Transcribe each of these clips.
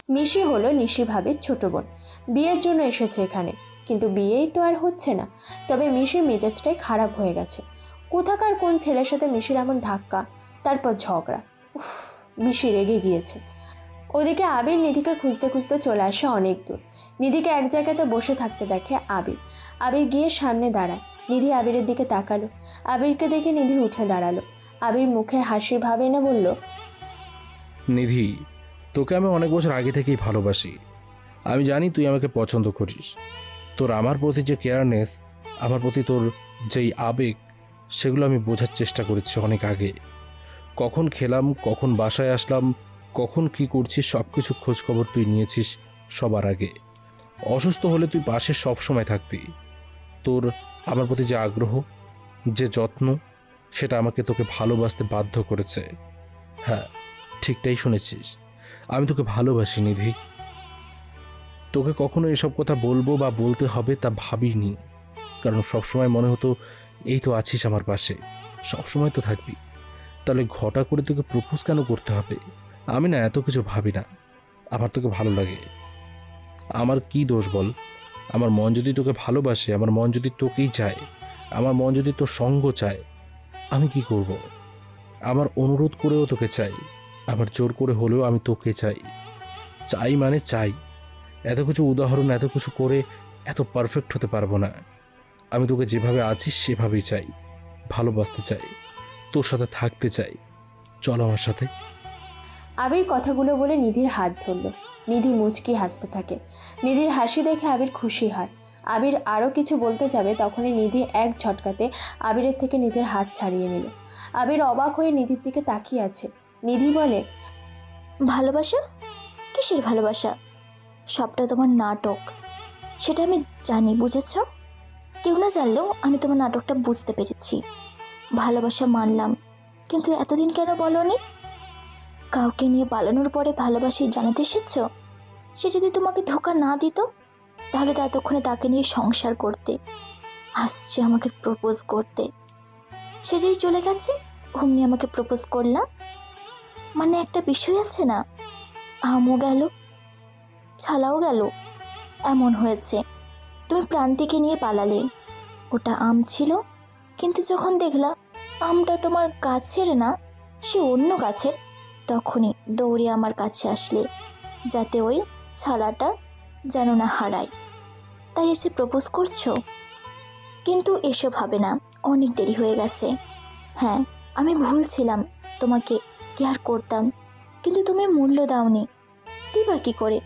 মিশি হলো নিশি ভাবির ছোট বোন। বিয়ের জন্য এসেছে এখানে, কিন্তু বিয়েই তো আর হচ্ছে না। তবে মিশির মেজাজটাই খারাপ হয়ে গেছে। কোথাকার কোন ছেলের সাথে মিশির এমন ধাক্কা, তারপর ঝগড়া। উফ, মিশি রেগে গিয়েছে। ওদিকে আবির নিধিকে খুঁজতে খুঁজতে চলে আসে অনেক দূর। নিধিকে এক জায়গাতে বসে থাকতে দেখে আবির। আবির গিয়ে সামনে দাঁড়ায়। নিধি আবিরের দিকে তাকালো। আবিরকে দেখে নিধি উঠে দাঁড়ালো। আবির মুখে হাসির ভাব এনে বলল, নিধি, তোকে আমি অনেক বছর আগে থেকেই ভালোবাসি। আমি জানি তুই আমাকে পছন্দ করিস। তোর আমার প্রতি যে কেয়ারনেস, আমার প্রতি তোর যেই আবেগ, সেগুলো আমি বোঝার চেষ্টা করেছি অনেক আগে। কখন খেলাম, কখন বাসায় আসলাম, কখন কি করছিস, সব কিছু খোঁজখবর তুই নিয়েছিস সবার আগে। অসুস্থ হলে তুই পাশে সব সময় থাকতি। তোর আমার প্রতি যে আগ্রহ, যে যত্ন, সেটা আমাকে তোকে ভালোবাসতে বাধ্য করেছে। হ্যাঁ, ঠিকটাই শুনেছিস, আমি তোকে ভালোবাসি নিধি। তোকে কখনো এসব কথা বলবো বা বলতে হবে তা ভাবিনি, কারণ সবসময় মনে হতো এই তো আছিস আমার পাশে, সবসময় তো থাকবি। তাহলে ঘটা করে তোকে প্রপোজ কেন করতে হবে? আমি না এত কিছু ভাবি না, আমার তোকে ভালো লাগে। আমার কি দোষ বল? আমার মন যদি তোকে ভালোবাসে, আমার মন যদি তোকেই চায়, আমার মন যদি তোর সঙ্গ চায়, আমি কি করব? আমার অনুরোধ করেও তোকে চাই, আবার জোর করে হলেও আমি তোকে চাই। চাই মানে চাই। এত কিছু উদাহরণ, এত কিছু করে এত পারফেক্ট হতে পারবো না। আমি তোকে যেভাবে আছিস সেভাবেই চাই, ভালোবাসতে চাই, তোর সাথে থাকতে চাই। চল আমার সাথে। আবির কথাগুলো বলে নিধির হাত ধরল। নিধি মুচকি হাসতে থাকে। নিধির হাসি দেখে আবির খুশি হয়। আবির আরও কিছু বলতে যাবে, তখনই নিধি এক ঝটকাতে আবিরের থেকে নিজের হাত ছাড়িয়ে নিল। আবির অবাক হয়ে নিধির দিকে তাকিয়ে আছে। নিধি বলে, ভালোবাসা? কিসের ভালোবাসা? সবটা তোমার নাটক, সেটা আমি জানি, বুঝেছ? কেউ না জানলেও আমি তোমার নাটকটা বুঝতে পেরেছি। ভালোবাসা মানলাম, কিন্তু এতদিন কেন বলনি? কাউকে নিয়ে পালানোর পরে ভালোবাসি জানাতে এসেছ? সে যদি তোমাকে ধোঁকা না দিত, তাহলে তো এতক্ষণে তাকে নিয়ে সংসার করতে। আসছে আমাকে প্রপোজ করতে, সে যেই চলে গেছে অমনি আমাকে প্রপোজ করলাম। মানে একটা বিষয় আছে না, আমও গেল, ছালাও গেল। এমন হয়েছে, তুমি প্রান্তিকে নিয়ে পালালে, ওটা আম ছিল, কিন্তু যখন দেখলা আমটা তোমার গাছের না, সে অন্য গাছের, তখনই দৌড়ে আমার কাছে আসলে, যাতে ওই ছালাটা যেন না হারায়। তাই এসে প্রপোজ করছো। কিন্তু এসব হবে না, অনেক দেরি হয়ে গেছে। হ্যাঁ, আমি ভুল ছিলাম, তোমাকে কেয়ার করতাম, কিন্তু তুমি মূল্য দাওনি। দিবা কী করে?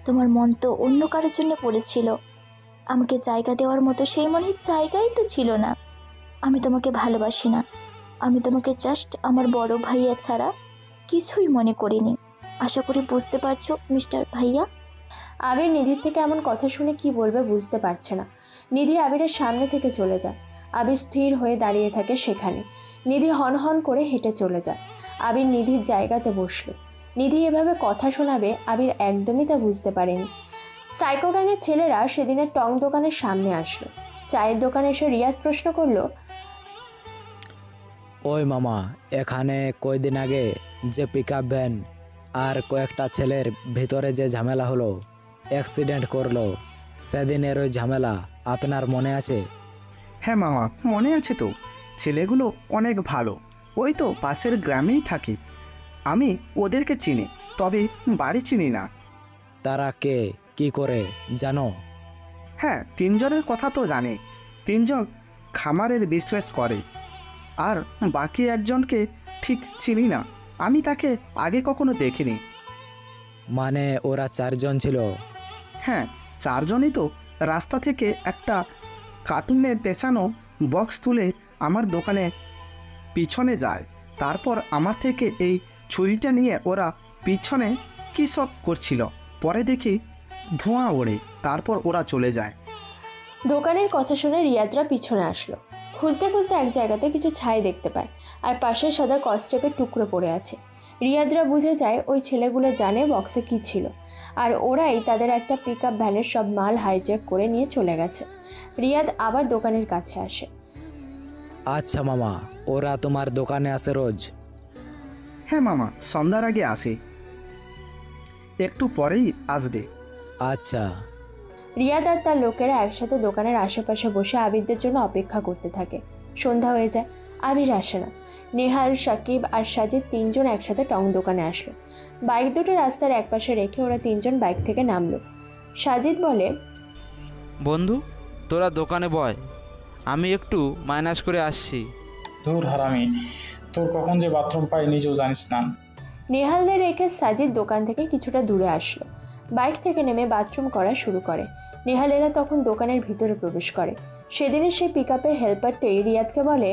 তোমার মন তো অন্য কারোর জন্য পড়েছিল। আমাকে জায়গা দেওয়ার মতো সেই মনের জায়গাই তো ছিল না। আমি তোমাকে ভালোবাসি না, আমি তোমাকে জাস্ট আমার বড় ভাইয়া ছাড়া কিছুই মনে করিনি। আশা করি বুঝতে পারছো মিস্টার ভাইয়া। আবির নিধির থেকে এমন কথা শুনে কি বলবে বুঝতে পারছে না। নিধি আবিরের সামনে থেকে চলে যায়। আবির স্থির হয়ে দাঁড়িয়ে থাকে সেখানে। নিধি হন হন করে হেঁটে চলে যায়। আবির নিধির জায়গাতে বসলো। নিধি এভাবে কথা শোনাবে আবির একদমই তা বুঝতে পারেনি। সাইকো গ্যাংয়ের ছেলেরা সেদিনের টং দোকানের সামনে আসলো। চায়ের দোকানে এসে রিয়াজ প্রশ্ন করলো, ওই মামা, এখানে কয়দিন আগে যে পিকআপ ভ্যান আর কয়েকটা ছেলের ভিতরে যে ঝামেলা হলো, অ্যাক্সিডেন্ট করলো, সেদিনের ওই ঝামেলা আপনার মনে আছে? হ্যাঁ মামা, মনে আছে তো। ছেলেগুলো অনেক ভালো, ওই তো পাশের গ্রামেই থাকে। আমি ওদেরকে চিনি, তবে বাড়ি চিনি না। তারা কে, কি করে জানো? হ্যাঁ, তিনজনের কথা তো জানি। তিনজন খামারের বিজনেস করে, আর বাকি একজনকে ঠিক চিনি না। আমি তাকে আগে কখনো দেখিনি। মানে ওরা চারজন ছিল? হ্যাঁ, চারজনই তো। রাস্তা থেকে একটা কার্টুনে পেঁচানো বক্স তুলে আমার দোকানে পিছনে যায়। তারপর আমার থেকে এই ছুরিটা নিয়ে ওরা পিছনে কী সব করছিল। পরে দেখি ধোঁয়া ওড়ে, তারপর ওরা চলে যায়। দোকানের কথা শুনে রিয়াদরা পিছনে আসলো। খুঁজতে খুঁজতে এক জায়গাতে কিছু ছাই দেখতে পায়, আর পাশে সাদা কস্টেপের টুকরো পড়ে আছে। রিয়াদরা বুঝে যায় ওই ছেলেগুলো জানে বক্সে কী ছিল, আর ওরাই তাদের একটা পিকআপ ভ্যানের সব মাল হাইজ্যাক করে নিয়ে চলে গেছে। রিয়াদ আবার দোকানের কাছে আসে। আচ্ছা মামা, ওরা তোমার দোকানে আসে রোজ? হ্যাঁ মামা, সন্ধ্যার আগে আসে। একটু পরেই আসবে। আচ্ছা। রিয়াদ আর তার লোকেরা একসাথে দোকানের আশেপাশে বসে আবিরদের জন্য অপেক্ষা করতে থাকে। সন্ধ্যা হয়ে যায়, আবির আসে না। নেহাল, সাকিব আর সাজিদ তিনজন একসাথে টং দোকানে আসলো। বাইক দুটো রাস্তার একপাশে রেখে ওরা তিনজন বাইক থেকে নামলো। সাজিদ বলে, বন্ধু, তোরা দোকানে বয়, আমি একটু মাইনাস করে আসছি। ধুর হারামি, তোর কখন যে বাথরুম পাই নিজেও জানিস না। নেহালদের রেখে সাজিদ দোকান থেকে কিছুটা দূরে আসলো। বাইক থেকে নেমে বাথরুম করা শুরু করে। নেহালেরা তখন দোকানের ভিতরে প্রবেশ করে। সেদিনের সেই পিক আপের হেল্পারটি রিয়াদকে বলে,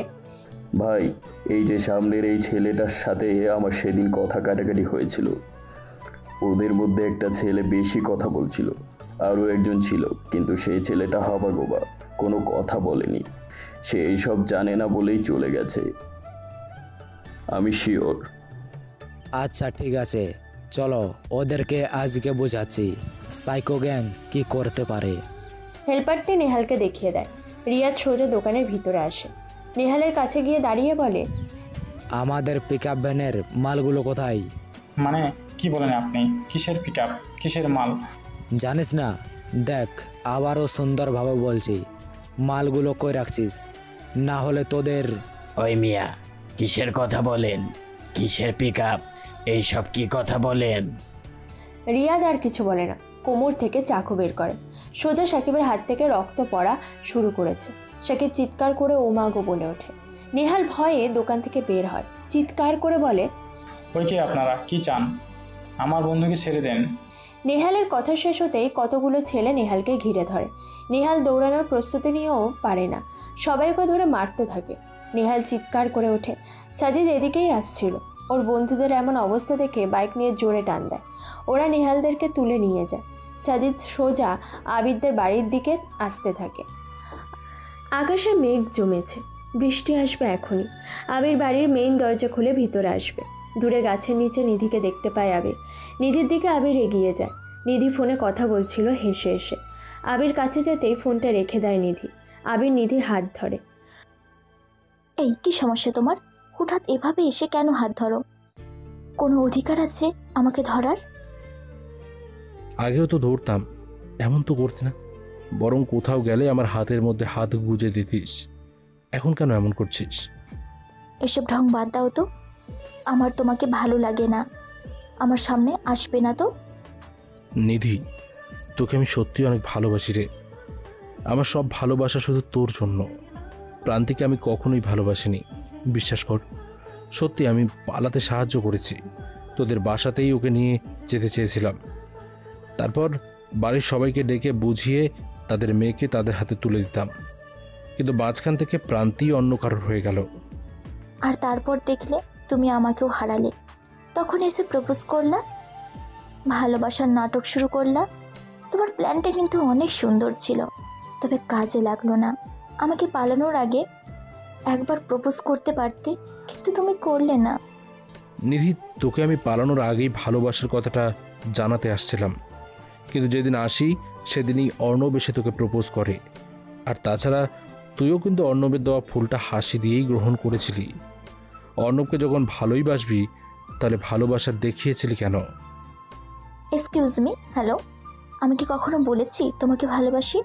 ভাই, এই যে সামনের এই ছেলেটার সাথে আমার সেদিন কথা কাটাকাটি হয়েছিল। ওদের মধ্যে একটা ছেলে বেশি কথা বলছিল, আরও একজন ছিল, কিন্তু সেই ছেলেটা হাবাগোবা, কোনো কথা বলেনি। সে এইসব জানে না বলেই চলে গেছে, আমি শিওর। আচ্ছা ঠিক আছে, চলো ওদেরকে আজকে বোঝাচ্ছি সাইকো গ্যাং কি করতে পারে। হেল্পারটি নেহালকে দেখিয়ে দেয়। রিয়াদ সোজা দোকানের ভিতরে আসে। নেহালের কাছে গিয়ে দাঁড়িয়ে বলে, আমাদের পিক আপ ভ্যানের মালগুলো কোথায়? মানে কি বলেন আপনি? কিসের পিক আপ, কিসের মাল? জানিস না? দেখ, আবারও সুন্দরভাবে বলছি, মালগুলো কই রাখছিস, না হলে তোদের। ওই মিয়া, কিসের কথা বলেন? কিসের পিক আপ? এইসব কি কথা বলেন? রিয়াদ আর কিছু বলে না, কোমর থেকে চাকু বের করে। সোজা সাকিবের হাত থেকে রক্ত পড়া শুরু করেছে। সাকিব চিৎকার করে ওমাগো বলে ওঠে। নেহাল ভয়ে দোকান থেকে বের হয়, চিৎকার করে বলে, ওই কে আপনারা, কি চান? আমার বন্ধুকে ছেড়ে দেন। নেহালের কথা শেষ হতেই কতগুলো ছেলে নেহালকে ঘিরে ধরে। নেহাল দৌড়ানোর প্রস্তুতি নিয়েও পারে না, সবাইকে ধরে মারতে থাকে। নেহাল চিৎকার করে ওঠে। সাজিদ এদিকেই আসছিল। ওর বন্ধুদের এমন অবস্থা দেখে বাইক নিয়ে জোরে টান দেয়। ওরা নেহালদেরকে তুলে নিয়ে যায়। সাজিদ সোজা আবিরদের বাড়ির দিকে আসতে থাকে। আকাশে মেঘ জমেছে, বৃষ্টি আসবে এখনই। আবির বাড়ির মেইন দরজা খুলে ভিতরে আসবে। দূরে গাছের নিচে নিধিকে দেখতে পায় আবির। নিধির দিকে আবির এগিয়ে যায়। নিধি ফোনে কথা বলছিল হেসে হেসে। আবির কাছে যেতেই ফোনটা রেখে দেয় নিধি। আবির নিধির হাত ধরে। এই কি সমস্যা তোমার? হঠাৎ এভাবে এসে কেন হাত ধরো? কোনো অধিকার আছে আমাকে ধরার? আগেও তো ধরতাম, এমন তো করতি না। বরং কোথাও গেলে আমার হাতের মধ্যে হাত গুজে দিতিস। এখন কেন এমন করছিস? এসব ঢং বাদ দাও তো। আমার তোমাকে ভালো লাগে না। আমার সামনে আসবে না তো। নিধি, তোকে আমি সত্যি অনেক ভালোবাসি রে। আমার সব ভালোবাসা শুধু তোর জন্য। প্রান্তিকে আমি কখনোই ভালোবাসিনি, বিশ্বাস কর। সত্যি আমি পালাতে সাহায্য করেছি। তোদের বাসাতেই ওকে নিয়ে যেতে চেয়েছিলাম। তারপর বাড়ির সবাইকে ডেকে বুঝিয়ে তাদের মেয়েকে তাদের হাতে তুলে দিতাম, কিন্তু মাঝখান থেকে প্রান্তি অন্য কারোর হয়ে গেল। আর তারপর দেখলে তুমি আমাকেও হারালে। তখন এসে প্রপোজ করলা, ভালোবাসার নাটক শুরু করলা। তোমার প্ল্যানটা কিন্তু অনেক সুন্দর ছিল, তবে কাজে লাগলো না। আমাকে পালানোর আগে একবার প্রপোজ করতে পারতে, কিন্তু তুমি করলে না। নিধি, তোকে আমি পালানোর আগেই ভালোবাসার কথাটা জানাতে আসছিলাম, কিন্তু যেদিন আসি সেদিনই অর্ণব এসে তোকে প্রপোজ করে। আর তাছাড়া তুইও কিন্তু অর্ণবের দেওয়া ফুলটা হাসি দিয়েই গ্রহণ করেছিলি। অর্ণবকে যখন ভালোই বাসবি, তাহলে ভালোবাসা দেখিয়েছিলি কেন? এক্সকিউজ মি, হ্যালো, আমি কি কখনো বলেছি তোমাকে ভালোবাসি?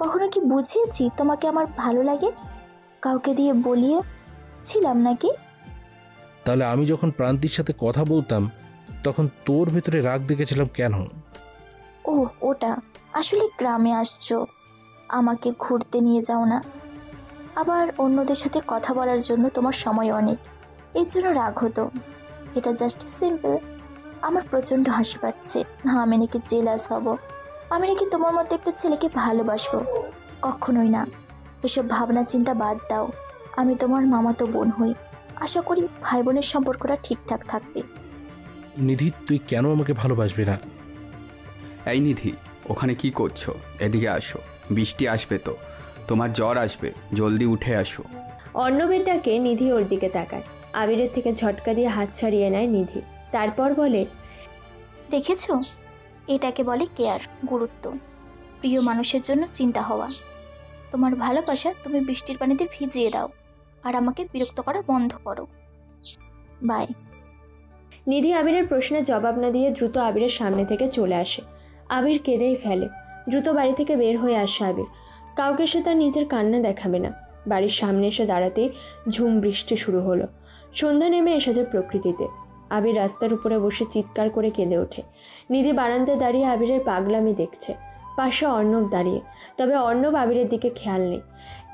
কখনো কি বুঝিয়েছি তোমাকে আমার ভালো লাগে? কাউকে দিয়ে বলিয়েছিলাম নাকি? তাহলে আমি যখন প্রান্তির সাথে কথা বলতাম, তখন তোর ভেতরে রাগ দেখেছিলাম কেন? ও, ওটা আসলে গ্রামে আসছো, আমাকে ঘুরতে নিয়ে যাও না। আবার অন্যদের সাথে কথা বলার জন্য তোমার সময় অনেক, এর জন্য রাগ হতো। এটা জাস্ট সিম্পল। আমার প্রচণ্ড হাসি পাচ্ছে। আমি নাকি জেলাস হব, আমি নাকি তোমার মতো একটা ছেলেকে ভালোবাসবো। কখনোই না। এসব ভাবনা চিন্তা বাদ দাও। আমি তোমার মামাতো বোন হই। আশা করি ভাই বোনের সম্পর্কটা ঠিকঠাক থাকবে। নিধি, তুই কেন আমাকে ভালোবাসবি না? এই নিধি, ওখানে কি করছো? এদিকে আসো, বৃষ্টি আসবে তো, তোমার জ্বর আসবে, জলদি উঠে আসো। অর্ণবের ডাকে নিধি ওর দিকে তাকায়। আবিরের থেকে ঝটকা দিয়ে হাত ছাড়িয়ে নেয় নিধি। তারপর বলে, দেখেছো, এটাকে বলে কেয়ার, গুরুত্ব, প্রিয় মানুষের জন্য চিন্তা হওয়া। তোমার ভালোবাসা তুমি বৃষ্টির পানিতে ভিজিয়ে দাও, আর আমাকে বিরক্ত করা বন্ধ করো। বাই। নিধি আবিরের প্রশ্নের জবাব না দিয়ে দ্রুত আবিরের সামনে থেকে চলে আসে। আবির কেঁদেই ফেলে। দ্রুত বাড়ি থেকে বের হয়ে আসে আবির। কাউকে সে তার নিজের কান্না দেখাবে না। বাড়ির সামনে এসে দাঁড়াতেই ঝুম বৃষ্টি শুরু হলো। সন্ধ্যা নেমে এসেছে প্রকৃতিতে। আবির রাস্তার উপরে বসে চিৎকার করে কেঁদে ওঠে। নিধি বারান্দায় দাঁড়িয়ে আবিরের পাগলামি দেখছে। পাশে অর্ণব দাঁড়িয়ে, তবে অর্ণব আবিরের দিকে খেয়াল নেই।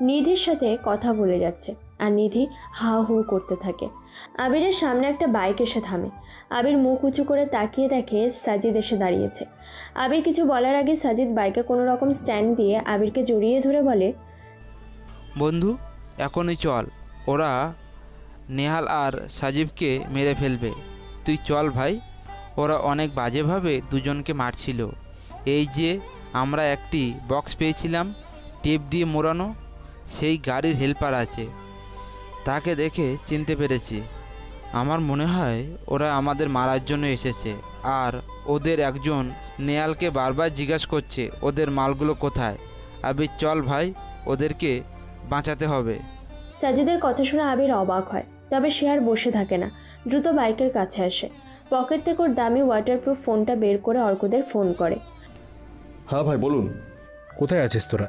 নিধির সাথে কথা বলে যাচ্ছে আর নিধি হা হু করতে থাকে। আবিরের সামনে একটা বাইক এসে থামে। আবির মুখ উঁচু করে তাকিয়ে দেখে সাজিদ এসে দাঁড়িয়েছে। আবির কিছু বলার আগে সাজিদ বাইকে কোনো রকম স্ট্যান্ড দিয়ে আবিরকে জড়িয়ে ধরে বলে, বন্ধু এখনই চল, ওরা নেহাল আর সাজিবকে মেরে ফেলবে। তুই চল ভাই, ওরা অনেক বাজেভাবে দুজনকে মারছিল। এই যে আমরা একটি বক্স পেয়েছিলাম টেপ দিয়ে মোড়ানো, সেই গাড়ির হেল্পার আছে, তাকে দেখে চিনতে পেরেছি। আমার মনে হয় ওরা আমাদের মারার জন্য এসেছে। আর ওদের একজন নেহালকে বারবার জিজ্ঞাসা করছে ওদের মালগুলো কোথায়। আবির চল ভাই, ওদেরকে বাঁচাতে হবে। সাজিদের কথা শুনে আবির অবাক হয়, তবে সে আর বসে থাকে না। দ্রুত বাইকের কাছে আসে। পকেট থেকে ওর দামি ওয়াটারপ্রুফ ফোনটা বের করে অর্কদের ফোন করে। হ্যাঁ ভাই বলুন। কোথায় আছিস তোরা?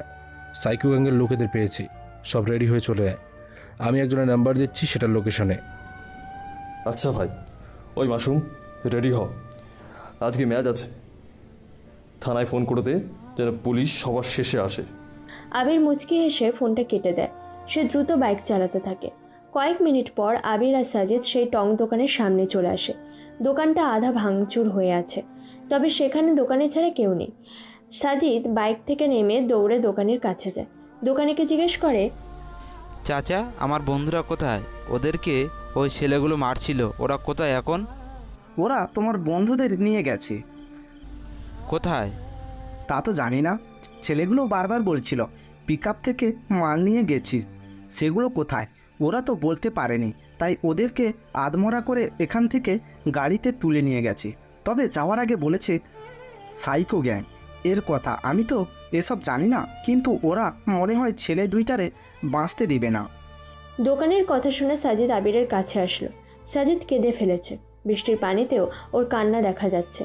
সাইকো গ্যাংয়ের লোকেদের পেয়েছি, সব রেডি হয়ে চলে আয়। আমি একজনের নাম্বার দিচ্ছি, সেটার লোকেশনে। আচ্ছা ভাই, ওই মাসুম রেডি হ, আজকে ম্যাচ আছে। থানায় ফোন করে দে যেন পুলিশ সবার শেষে আসে। আবির মুচকি হেসে ফোনটা কেটে দেয়। সে দ্রুত বাইক চালাতে থাকে। কয়েক মিনিট পর আবির আর সাজিদ সেই টং দোকানের সামনে চলে আসে। দোকানটা আধা ভাঙচুর হয়ে আছে, তবে সেখানে দোকানে ছাড়া কেউ নেই। সাজিদ বাইক থেকে নেমে দৌড়ে দোকানের কাছে যায়। দোকানিকে জিজ্ঞেস করে, চাচা আমার বন্ধুরা কোথায়? ওদেরকে ওই ছেলেগুলো মারছিল, ওরা কোথায় এখন? ওরা তোমার বন্ধুদের নিয়ে গেছে। কোথায়? তা তো জানি না, ছেলেগুলো বারবার বলছিল পিকআপ থেকে মাল নিয়ে গেছিস। সেগুলো কোথায় ওরা তো বলতে পারেনি, তাই ওদেরকে আধমরা করে এখান থেকে গাড়িতে তুলে নিয়ে গেছে। তবে যাওয়ার আগে বলেছে সাইকো গ্যাং এর কথা। আমি তো এসব জানি না, কিন্তু ওরা মনে হয় ছেলে দুইটারে বাঁচতে দিবে না। দোকানের কথা শুনে সাজিদ আবিরের কাছে আসলো। সাজিদ কেঁদে ফেলেছে। বৃষ্টির পানিতেও ওর কান্না দেখা যাচ্ছে।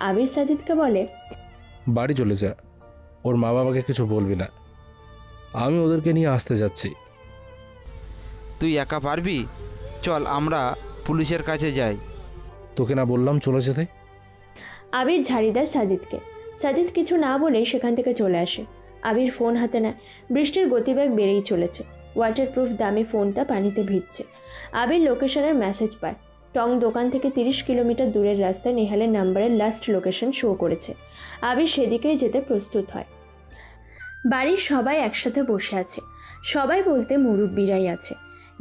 আবির সাজিদকে বলে, বাড়ি চলে যা, ওর মা বাবাকে কিছু বলবি না, আমি ওদেরকে নিয়ে আসতে যাচ্ছি। তুই একা পারবি? চল আমরা পুলিশের কাছে যাই। তোকে না বললাম চলে যেতে? আবির ঝাড়ি দেয় সাজিদকে। সাজিদ কিছু না বলেই সেখান থেকে চলে আসে। আবির ফোন হাতে নেয়। বৃষ্টির গতিবেগ বেড়েই চলেছে। ওয়াটারপ্রুফ দামি ফোনটা পানিতে ভিজছে। আবির লোকেশনের মেসেজ পায়। টং দোকান থেকে 30 কিলোমিটার দূরের রাস্তায় নেহালের নাম্বারের লাস্ট লোকেশন শো করেছে। আবির সেদিকেই যেতে প্রস্তুত হয়। বাড়ির সবাই একসাথে বসে আছে। সবাই বলতে মুরব্বিরাই আছে।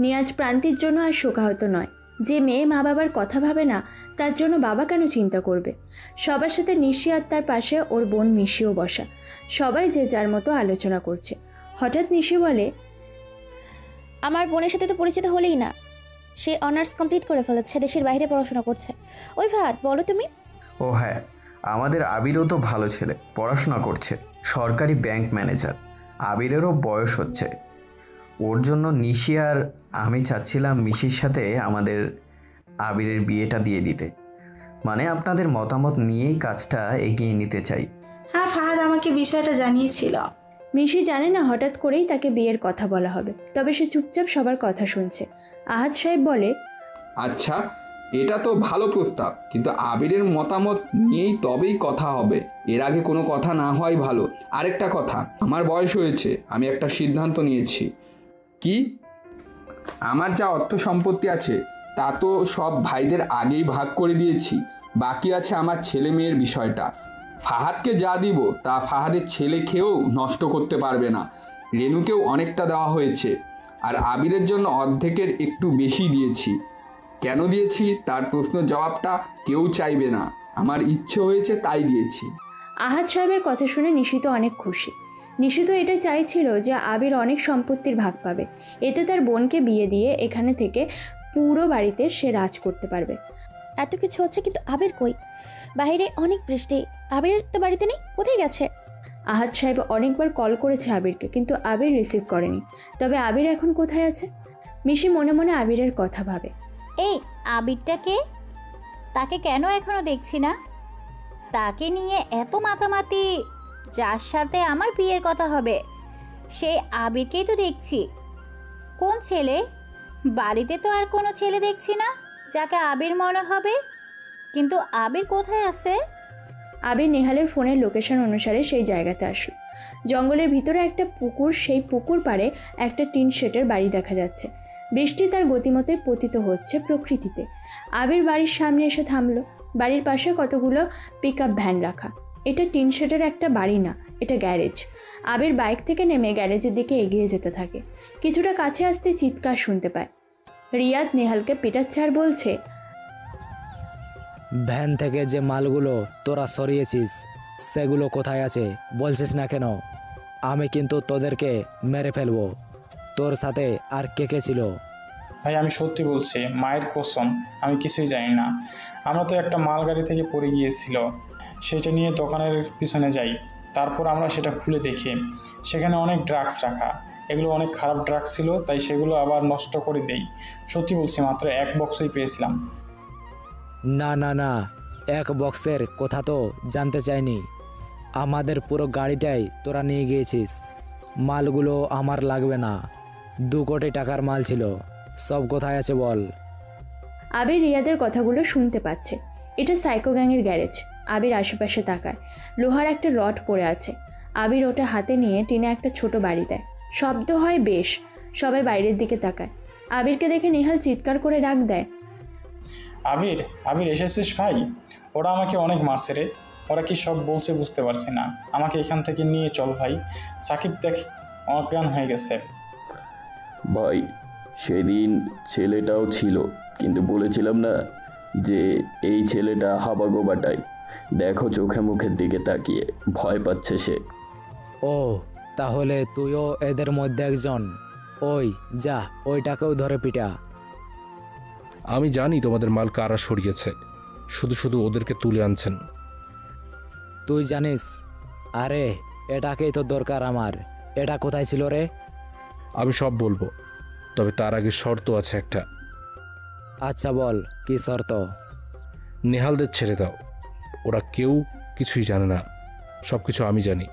নিয়াজ প্রান্তির জন্য আর শোকাহত নয়। যে মেয়ে মা বাবার কথা ভাবে না, তার জন্য বাবা কেন চিন্তা করবে? সবার সাথে নিশি আর তার পাশে ওর বোন মিশিও বসা। সবাই যে যার মতো আলোচনা করছে। হঠাৎ নিশি বলে, আমার বোনের সাথে তো পরিচিত হলেই না, সে অনার্স কমপ্লিট করে ফেলেছে, দেশের বাইরে পড়াশোনা করছে। ওই ভাত বলো তুমি। ও হ্যাঁ, আমাদের আবিরও তো ভালো ছেলে, পড়াশোনা করছে, সরকারি ব্যাংক ম্যানেজার। আবিরেরও বয়স হচ্ছে। ওর জন্য নিশি আর আমি চাচ্ছিলাম মিশির সাথে আমাদের আবিরের বিয়েটা দিয়ে দিতে। মানে আপনাদের মতামত নিয়েই কাজটা এগিয়ে নিতে চাই। হ্যাঁ, ফাহাদ আমাকে বিষয়টা জানিয়েছিল। মিশি জানে না হঠাৎ করেই তাকে বিয়ের কথা বলা হবে, তবে সে চুপচাপ সবার কথা শুনছে। আহাদ সাহেব বলে, আচ্ছা এটা তো ভালো প্রস্তাব, কিন্তু আবিরের মতামত নিয়েই তবেই কথা হবে, এর আগে কোনো কথা না হয় ভালো। আরেকটা কথা, আমার বয়স হয়েছে, আমি একটা সিদ্ধান্ত নিয়েছি। কি? আমার যা অর্থ সম্পত্তি আছে তা তো সব ভাইদের আগেই ভাগ করে দিয়েছি। বাকি আছে আমার ছেলে মেয়ের বিষয়টা। ফাহাদকে যা দিব তা ফাহাদের ছেলে খেয়েও নষ্ট করতে পারবে না। রেনুকেও অনেকটা দেওয়া হয়েছে, আর আবিরের জন্য অর্ধেকের একটু বেশি দিয়েছি। কেন দিয়েছি তার প্রশ্ন জবাবটা কেউ চাইবে না, আমার ইচ্ছে হয়েছে তাই দিয়েছি। আহাদ সাহেবের কথা শুনে নিশিত অনেক খুশি। নিশিত এটা চাইছিল যে আবির অনেক সম্পত্তির ভাগ পাবে। এতে তার বোনকে বিয়ে দিয়ে এখানে থেকে পুরো বাড়িতে সে রাজ করতে পারবে। এত কিছু হচ্ছে, কিন্তু আবির কই? বাইরে অনেক বৃষ্টি, আবির তো বাড়িতে নেই, কোথায় গেছে? আহাদ সাহেব অনেকবার কল করেছে আবিরকে, কিন্তু আবির রিসিভ করেনি। তবে আবির এখন কোথায় আছে? মিশি মনে মনে আবিরের কথা ভাবে। এই আবিরটা কে? তাকে কেন এখনো দেখছি না? তাকে নিয়ে এত মাতামাতি, যার সাথে আমার বিয়ের কথা হবে সেই আবিরকেই তো দেখছি। কোন ছেলে? বাড়িতে তো আর কোনো ছেলে দেখছি না যাকে আবির মনে হবে। কিন্তু আবির কোথায় আছে? আবির নেহালের ফোনের লোকেশন অনুসারে সেই জায়গাতে আসলো। জঙ্গলের ভিতরে একটা পুকুর, সেই পুকুর পাড়ে একটা টিন শেডের বাড়ি দেখা যাচ্ছে। বৃষ্টি তার গতিমতোই পতিত হচ্ছে প্রকৃতিতে। আবির বাড়ির সামনে এসে থামলো। বাড়ির পাশে কতগুলো পিকআপ ভ্যান রাখা। এটা টিন শেডের একটা বাড়ি না, এটা গ্যারেজ। আবির বাইক থেকে নেমে গ্যারেজের দিকে এগিয়ে যেতে থাকে। কিছুটা কাছে আসতে চিৎকার শুনতে পায়। রিয়াদ নেহালকে পিটাচ্ছে আর বলছে, ভ্যান থেকে যে মালগুলো তোরা সরিয়েছিস সেগুলো কোথায় আছে বলছিস না কেন? আমি কিন্তু তোদেরকে মেরে ফেলবো। তোর সাথে আর কে কে ছিল? ভাই আমি সত্যি বলছি, মায়ের কসম আমি কিছুই জানি না। আমরা তো একটা মালগাড়ি থেকে পড়ে গিয়েছিল, সেটা নিয়ে দোকানের পিছনে যাই। তারপর আমরা সেটা খুলে দেখি সেখানে অনেক ড্রাগস রাখা। এগুলো অনেক খারাপ ড্রাগস ছিল, তাই সেগুলো আবার নষ্ট করে দেই। সত্যি বলছি, মাত্র এক বক্সই পেয়েছিলাম। না না না, এক বক্সের কথা তো জানতে চাইনি। আমাদের পুরো গাড়িটাই তোরা নিয়ে গিয়েছিস। মালগুলো আমার লাগবে না। 2 কোটি টাকার মাল ছিল, সব কোথায় আছে বল? আবির রিয়াদের কথাগুলো শুনতে পাচ্ছে। এটা সাইকো গ্যাংয়ের গ্যারেজ। আবির আশেপাশে তাকায়। লোহার একটা রড পড়ে আছে। আবির ওটা হাতে নিয়ে টিনে একটা ছোট বাড়ি দেয়। শব্দ হয় বেশ। সবাই বাইরের দিকে তাকায়। আবিরকে দেখে নেহাল চিৎকার করে ডাক দেয়, আবির, আবির এসেছিস ভাই? ওরা আমাকে অনেক মারছে রে। ওরা কি সব বলছে বুঝতে পারছি না। আমাকে এখান থেকে নিয়ে চল ভাই। সাকিব দেখ অজ্ঞান হয়ে গেছে। ভাই সেদিন ছেলেটাও ছিল, কিন্তু বলেছিলাম না যে এই ছেলেটা হাবাগোবাটাই। দেখো চোখে মুখের দিকে তাকিয়ে ভয় পাচ্ছে সে। ও তাহলে তুইও এদের মধ্যে একজন? ওই যা, ওইটাকেও ধরে পিটা। আমি জানি তোমাদের মাল কারা সরিয়েছে, শুধু শুধু ওদেরকে তুলে আনছেন। তুই জানিস? আরে এটাকেই তো দরকার আমার। এটা কোথায় ছিল রে? আমি সব বলবো, তবে তার আগে শর্ত আছে একটা। আচ্ছা বল, কি শর্ত? নেহালদের ছেড়ে দাও। ওরা কেউ কিছুই জানে না, সব কিছু আমি জানি।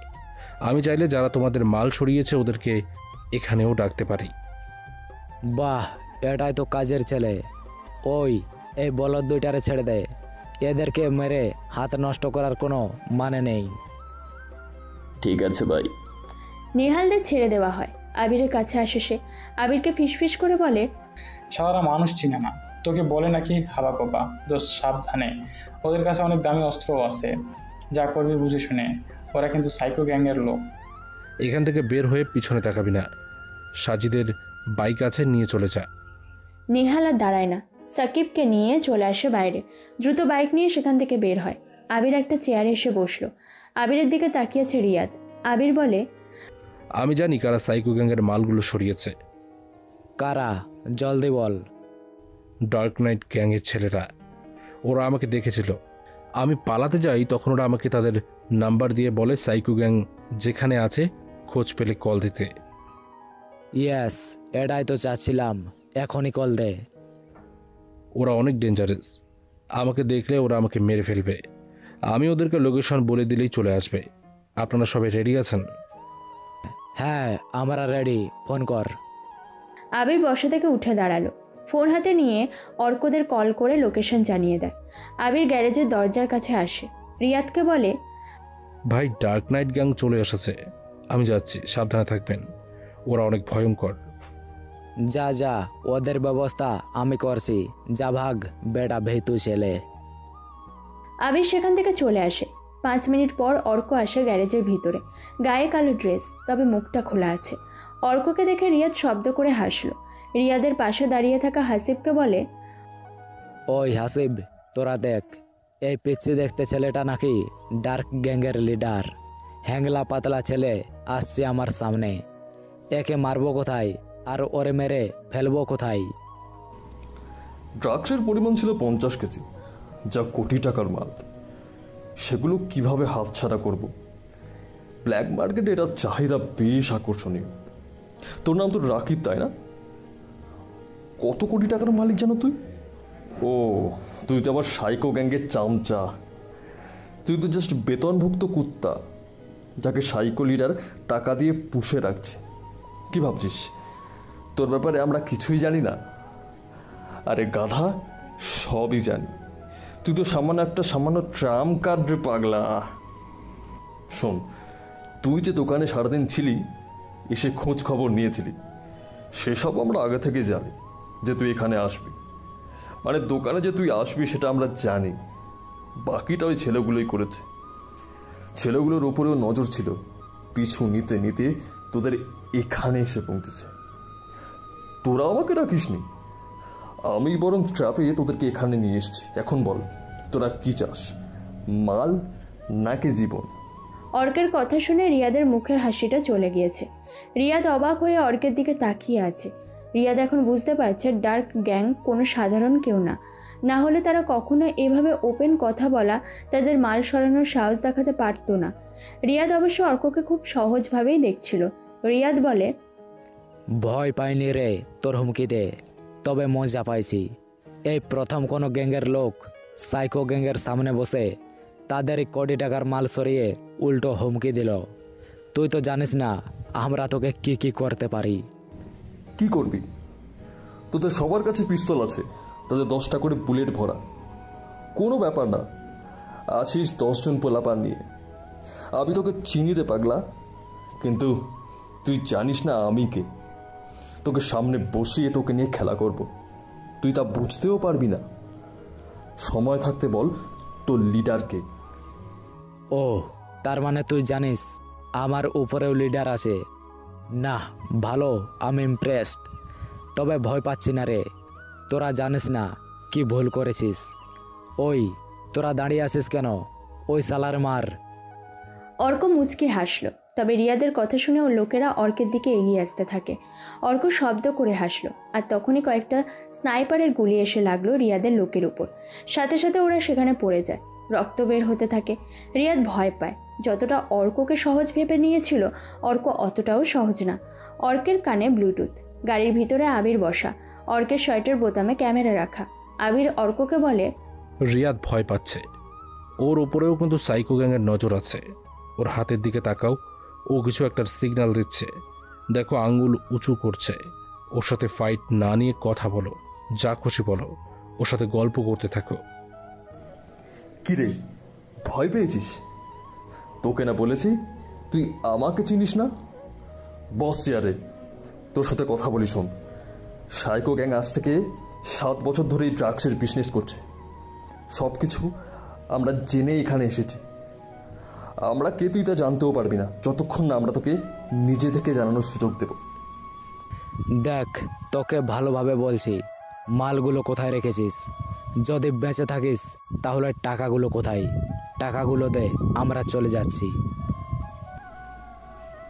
আমি চাইলে যারা তোমাদের মাল সরিয়েছে ওদেরকে এখানেও ডাকতে পারি। বাহ, এটাই তো কাজের ছেলে। ওই এই বলদ দুইটারে ছেড়ে দে। এদেরকে মেরে হাত নষ্ট করার কোনো মানে নেই। ঠিক আছে ভাই। নেহালদের ছেড়ে দেওয়া হয়। আবিরের কাছে আসে সে। আবিরকে ফিসফিস করে বলে, সারা মানুষ চিনে না, তোকে বলে নাকি হাবাগোবা। দোস্ত সাবধানে, ওদের কাছে অনেক দামি অস্ত্রও আছে। যা করবি বুঝে শুনে। ওরা কিন্তু সাইকো গ্যাংয়ের লোক। এখান থেকে বের হয়ে পিছনে তাকাবি না। সাজিদের বাইক আছে, নিয়ে চলে যা। নেহাল আর দাঁড়ায় না, সাকিবকে নিয়ে চলে আসে বাইরে। দ্রুত বাইক নিয়ে সেখান থেকে বের হয়। আবির একটা চেয়ারে এসে বসলো। আবিরের দিকে তাকিয়েছে রিয়াদ। আবির বলে, আমি জানি কারা সাইকো গ্যাংয়ের মালগুলো সরিয়েছে। কারা? জলদি বল। ডার্ক নাইট গ্যাংয়ের ছেলেরা। ওরা আমাকে দেখেছিল। আমি পালাতে যাই, তখন ওরা আমাকে তাদের নাম্বার দিয়ে বলে সাইকো গ্যাং যেখানে আছে খোঁজ পেলে কল দিতে। ইয়েস, এটাই তো চাচ্ছিলাম। এখনই কল দে। ওরা অনেক ডেঞ্জারাস। আমাকে দেখলে ওরা আমাকে মেরে ফেলবে। আমি ওদেরকে লোকেশন বলে দিলেই চলে আসবে। আপনারা সবাই রেডি আছেন? হ্যাঁ, আমরা রেডি। ফোন কর। আবির বসা থেকে উঠে দাঁড়ালো। ফোন হাতে নিয়ে অর্কদের কল করে লোকেশন জানিয়ে দেয়। আবির গ্যারেজের দরজার কাছে আসে। রিয়াদকে বলে, ভাই ডার্ক নাইট গ্যাং চলে এসেছে। আমি যাচ্ছি, সাবধানে থাকবেন। ওরা অনেক ভয়ঙ্কর। যা যা, ওদের ব্যবস্থা আমি করছি। যা ভাগ বেটা ভেতু ছেলে। আবির সেখান থেকে চলে আসে। 5 মিনিট পর অর্ক আসে গ্যারেজের ভিতরে। গায়ে কালো ড্রেস, তবে মুখটা খোলা আছে। অর্ককে দেখে রিয়াদ শব্দ করে হাসলো। রিয়াদের পাশে দাঁড়িয়ে থাকা হাসিবকে বলে, ওই হাসিব, তোরা দেখ, এই পিচ্ছি দেখতে ছেলেটা নাকি ডার্ক গ্যাংয়ের লিডার। হ্যাংলা পাতলা ছেলে আসছে আমার সামনে। একে মারবো কোথায় আর ওরে মেরে ফেলবো কোথায়? ড্রাগসের পরিমাণ ছিল 50 কেজি, যা কোটি টাকার মাল। সেগুলো কিভাবে হাতছাড়া করব? ব্ল্যাক মার্কেটে এটার চাহিদা বেশ আকর্ষণীয়। তোর নাম তো রাকিব, তাই না? কত কোটি টাকার মালিক জানো তুই? ও, তুই তো আবার সাইকো গ্যাংয়ের চামচা। তুই তো জাস্ট বেতনভুক্ত কুত্তা, যাকে সাইকো লিডার টাকা দিয়ে পুষে রাখছে। কি ভাবছিস তোর ব্যাপারে আমরা কিছুই জানি না? আরে গাধা, সবই জানি। তুই তো সামান্য ট্রাম কার্ড রে পাগলা। শোন, তুই যে দোকানে সারাদিন ছিলি, এসে খোঁজ খবর নিয়েছিলি, সেসব আমরা আগে থেকে জানি যে তুই এখানে আসবি। মানে দোকানে যে তুই আসবি সেটা আমরা জানি, বাকিটা ওই ছেলেগুলোই করেছে। ছেলেগুলোর উপরেও নজর ছিল, পিছু নিতে নিতে তোদের এখানে এসে পৌঁছেছে। তোরা আমাকে ডাকিসনি, আমি বরং ট্রাপে তোদেরকে এখানে নিয়ে এসেছি। এখন বল, তোরা কি চাস, মাল নাকি জীবন? অর্কের কথা শুনে রিয়াদের মুখের হাসিটা চলে গিয়েছে। রিয়াদ অবাক হয়ে অর্কের দিকে তাকিয়ে আছে। রিয়াদ এখন বুঝতে পারছে ডার্ক গ্যাং কোনো সাধারণ কেউ না, না হলে তারা কখনো এভাবে ওপেন কথা বলা, তাদের মাল সরানোর সাহস দেখাতে পারতো না। রিয়াদ অবশ্য অর্ককে খুব সহজভাবেই দেখছিল। রিয়াদ বলে, ভয় পাইনি রে তোর হুমকি দে, তবে মজা পাইছি। এই প্রথম কোনো গ্যাংয়ের লোক সাইকো গ্যাংয়ের সামনে বসে তাদের কোটি টাকার মাল সরিয়ে উল্টো হুমকি দিল। তুই তো জানিস না আমরা তোকে কি কি করতে পারি। কি করবি? তোদের সবার কাছে পিস্তল আছে, তাদের 10টা করে বুলেট ভরা। কোনো ব্যাপার না, আছিস 10 জন পোলাপান নিয়ে। আমি তোকে চিনি রে পাগলা, কিন্তু তুই জানিস না আমি কে। তোকে সামনে বসিয়ে তোকে নিয়ে খেলা করব, তুই তা বুঝতেও পারবি না। সময় থাকতে বল তোর লিডারকে। ও, তার মানে তুই জানিস আমার উপরেও লিডার আছে? না, ভালো, আমি ইমপ্রেসড। তবে ভয় পাচ্ছি না রে। তোরা জানিস না কি ভুল করেছিস। ওই তোরা দাঁড়িয়ে আছিস কেন? ওই সালার মার। অর্ক মুচকি হাসল। তবে রিয়াদের কথা শুনে ওর লোকেরা অর্কের দিকে এগিয়ে আসতে থাকে। অর্ক শব্দ করে হাসল, আর তখনই কয়েকটা স্নাইপারের গুলি এসে লাগলো রিয়াদের লোকের উপর। সাথে সাথে ওরা সেখানে পড়ে যায়, রক্ত বের হতে থাকে। রিয়াদ ভয় পায়। যতটা অর্ককে সহজ ভেবে নিয়েছিল, অর্ক অতটাও সহজ না। অর্কের কানে ব্লুটুথ, গাড়ির ভিতরে আবির বসা, অর্কের শার্টের বোতামে ক্যামেরা রাখা। আবির অর্ককে বলে, রিয়াদ ভয় পাচ্ছে, ওর ওপরেও কিন্তু সাইকো গ্যাংয়ের নজর আছে। ওর হাতের দিকে তাকাও, ও কিছু একটা সিগন্যাল দিচ্ছে। দেখো, আঙ্গুল উঁচু করছে। ওর সাথে ফাইট না নিয়ে কথা বলো, যা খুশি বলো, ওর সাথে গল্প করতে থাকো। কি রে, ভয় পেয়েছিস? তোকে না বলেছি তুই আমাকে চিনিস না? বস চেয়ারে, তোর সাথে কথা বলি শোন। সাইকো গ্যাং আজ থেকে 7 বছর ধরে এই ড্রাগসের বিজনেস করছে। সব কিছু আমরা জেনে এখানে এসেছি। আমরা কে তুই তা জানতেও পারবি না যতক্ষণ না আমরা তোকে নিজে থেকে জানানোর সুযোগ দেব। দেখ, তোকে ভালোভাবে বলছি, মালগুলো কোথায় রেখেছিস? যদি বেঁচে থাকিস তাহলে টাকাগুলো কোথায়? টাকাগুলো দে, আমরা চলে যাচ্ছি।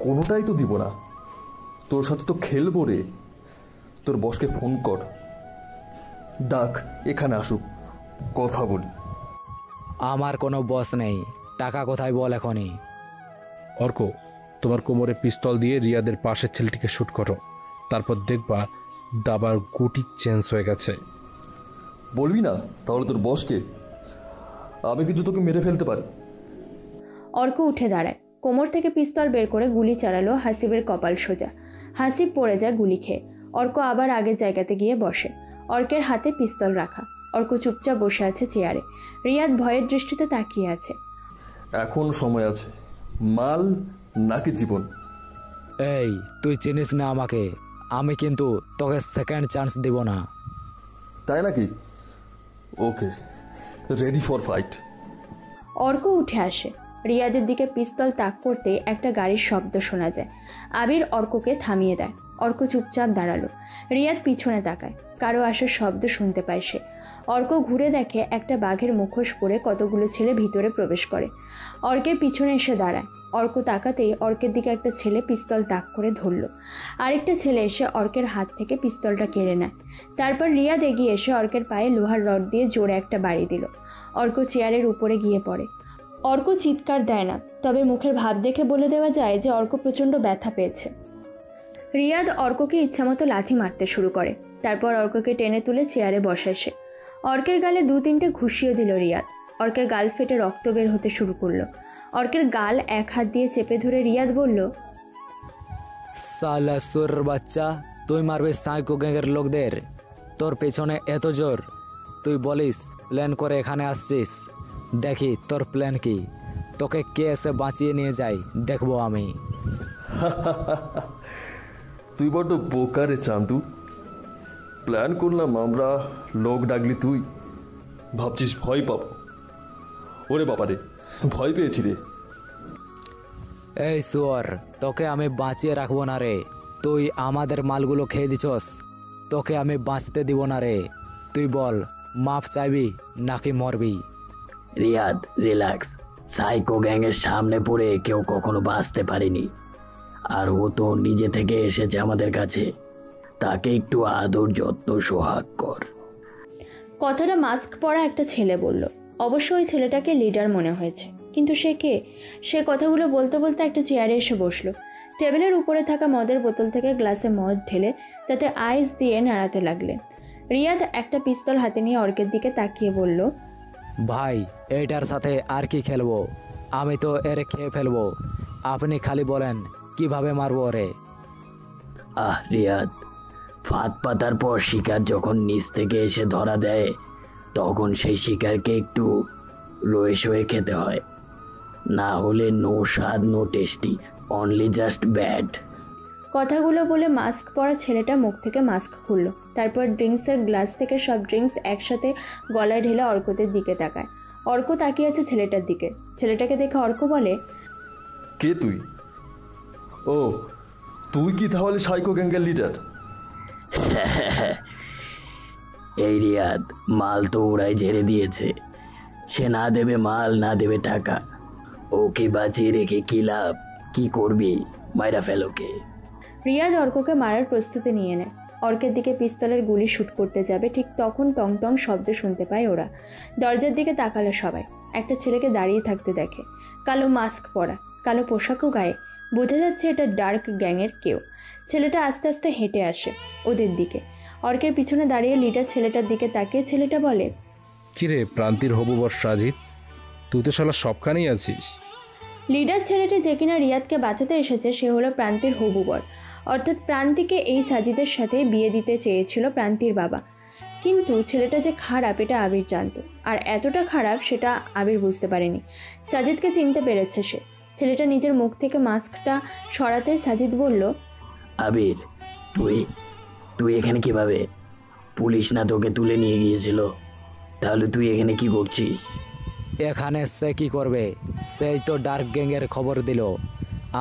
কোনোটাই তো দিব না, তোর সাথে তো খেলবো রে। তোর বসকে ফোন কর, ডাক এখানে আসুক, কথা বলি। আমার কোনো বস নেই, টাকা কোথায় বল এখনই। অর্ক, তোমার কোমরে পিস্তল দিয়ে রিয়াদের পাশের ছেলেটিকে শ্যুট করো, তারপর দেখবা দাবার গুটি চেঞ্জ হয়ে গেছে। বলবি না তাহলে তোর বসকে? আমি কিন্তু তোকে মেরে ফেলতে পারি। অর্ক উঠে দাঁড়ায়, কোমর থেকে পিস্তল বের করে গুলি চালালো হাসিবের কপাল সোজা। হাসিব পড়ে যায় গুলি খেয়ে। অর্ক আবার আগের জায়গাতে গিয়ে বসে, অর্কের হাতে পিস্তল রাখা। অর্ক চুপচাপ বসে আছে চেয়ারে। রিয়াদ ভয়ের দৃষ্টিতে তাকিয়ে আছে। এখন সময় আছে, মাল নাকি জীবন? এই, তুই চিনিস না আমাকে, আমি কিন্তু তোকে সেকেন্ড চান্স দেব না। তাই নাকি? ওকে, রেডি ফর ফাইট। অর্ক উঠে আসে। রিয়াদের দিকে পিস্তল তাক করতে একটা গাড়ির শব্দ শোনা যায়। আবির অর্ককে থামিয়ে দেয়। অর্ক চুপচাপ দাঁড়ালো। রিয়াদ পিছনে তাকায়, কারো আসার শব্দ শুনতে পায় সে। অর্ক ঘুরে দেখে একটা বাঘের মুখোশ পরে কতগুলো ছেলে ভিতরে প্রবেশ করে। অর্কের পিছনে এসে দাঁড়ায়। অর্ক তাকাতেই অর্কের দিকে একটা ছেলে পিস্তল তাক করে ধরল। আরেকটা ছেলে এসে অর্কের হাত থেকে পিস্তলটা কেড়ে নেয়। তারপর রিয়াদ এগিয়ে এসে অর্কের পায়ে লোহার রড দিয়ে জোরে একটা বাড়ি দিল। অর্ক চেয়ারের উপরে গিয়ে পড়ে। অর্ক চিৎকার দেয় না, তবে মুখের ভাব দেখে বলে দেওয়া যায় যে অর্ক প্রচণ্ড ব্যথা পেয়েছে। রিয়াদ অর্ককে ইচ্ছামতো লাথি মারতে শুরু করে। তারপর অর্ককে টেনে তুলে চেয়ারে বসায় সে। অর্কের গালে 2-3টে ঘুষিয়ে দিল রিয়াদ। অর্কের গাল ফেটে রক্ত বের হতে শুরু করলো। অর্কের গাল এক হাত দিয়ে চেপে ধরে রিয়াদ বলল, সালা সুর বাচ্চা, তুই মারবি সাইকো গ্যাংয়ের লোকদের? তোর পেছনে এত জোর, তুই বলিস প্ল্যান করে এখানে আসছিস। দেখি তোর প্ল্যান কি, তোকে কে এসে বাঁচিয়ে নিয়ে যায় দেখবো আমি। তুই বড্ড বোকা রে চান্দু। প্ল্যান করলাম আমরা, লোক ডাকলি তুই, ভাবছিস ভয় পাবো? ওরে বাবা রে, ভয় পেয়েছি রে। এই সুয়ার, তোকে আমি বাঁচিয়ে রাখবো না রে। তুই আমাদের মালগুলো খেয়ে দিছস, তোকে আমি বাঁচতে দিব না রে। তুই বল, মাফ চাইবি নাকি মরবি? রিয়াদ, রিল্যাক্স। সাইকো গ্যাংয়ের সামনে পড়ে কেউ কখনো বাঁচতে পারেনি, আর ও তো নিজে থেকে এসেছে আমাদের কাছে। তাকে একটু আদর যত্ন সোহাগ কর। কথাটা মাস্ক পরা একটা ছেলে বলল। অবশ্য ওই ছেলেটাকে লিডার মনে হয়েছে, কিন্তু সে কে? সে কথাগুলো বলতে বলতে একটা চেয়ারে এসে বসলো। টেবিলের উপরে থাকা মদের বোতল থেকে গ্লাসে মদ ঢেলে তাতে আইস দিয়ে নাড়াতে লাগলেন। রিয়াদ একটা পিস্তল হাতে নিয়ে অর্কের দিকে তাকিয়ে বলল, ভাই, এইটার সাথে আর কি খেলবো? আমি তো এর খেয়ে ফেলবো। আপনি খালি বলেন কিভাবে মারবো রে। রিয়াদ, ফাঁদ পাতার পর শিকার যখন নিচ থেকে এসে ধরা দেয়, তখন সেই শিকারকে একটু রয়ে শয়ে খেতে হয়, না হলে নো স্বাদ, no tasty, only just bad. কথাগুলো বলে মাস্ক পরা ছেলেটা মুখ থেকে মাস্ক খুলল। তারপর ড্রিঙ্কসের গ্লাস থেকে সব ড্রিঙ্কস একসাথে গলায় ঢেলে অর্কদের দিকে তাকায়। অর্ক তাকিয়ে আছে ছেলেটার দিকে। ছেলেটাকে দেখে অর্ক বলে, কে তুই? ও, তুই কি তাহলে সাইকো গ্যাংয়ের লিডার? এই রিয়াদ, মাল তো ওরাই ঝেড়ে দিয়েছে। সে না দেবে মাল, না দেবে টাকা। ওকে বাঁচিয়ে রেখে কি লাভ? কি করবি? মাইরা ফেলোকে। রিয়াদ অর্ককে মারার প্রস্তুতি নিয়ে নেয়। অর্কের দিকে পিস্তলের গুলি শুট করতে যাবে, ঠিক তখন টং টং শব্দ শুনতে পায় ওরা। দরজার দিকে তাকালো সবাই। একটা ছেলেকে দাঁড়িয়ে থাকতে দেখে, কালো মাস্ক পরা, কালো পোশাকও গায়ে। বোঝা যাচ্ছে এটা ডার্ক গ্যাংয়ের কেউ। ছেলেটা আস্তে আস্তে হেঁটে আসে ওদের দিকে। অর্কের পিছনে দাঁড়িয়ে লিডার ছেলেটার দিকে তাকিয়ে ছেলেটা বলে, কিরে প্রান্তির হবুবর সাজিদ, তুই তো শালা সবখানেই আছিস। লিডার ছেলেটি যে কিনা রিয়াদকে বাঁচাতে এসেছে সে হলো প্রান্তির হবুবর, অর্থাৎ প্রান্তিকে এই সাজিদের সাথে বিয়ে দিতে চেয়েছিল প্রান্তির বাবা। কিন্তু ছেলেটা যে খারাপ এটা আবির জানত, আর এতটা খারাপ সেটা আবির বুঝতে পারেনি। সাজিদকে চিনতে পেরেছে সে। ছেলেটা নিজের মুখ থেকে মাস্কটা সরাতে সাজিদ বলল, আবির, তুই এখানে কিভাবে? পুলিশ না তোকে তুলে নিয়ে গিয়েছিল? তাহলে তুই এখানে কি করছিস? এখানে সে কি করবে? সেই তো ডার্ক গ্যাংয়ের খবর দিল।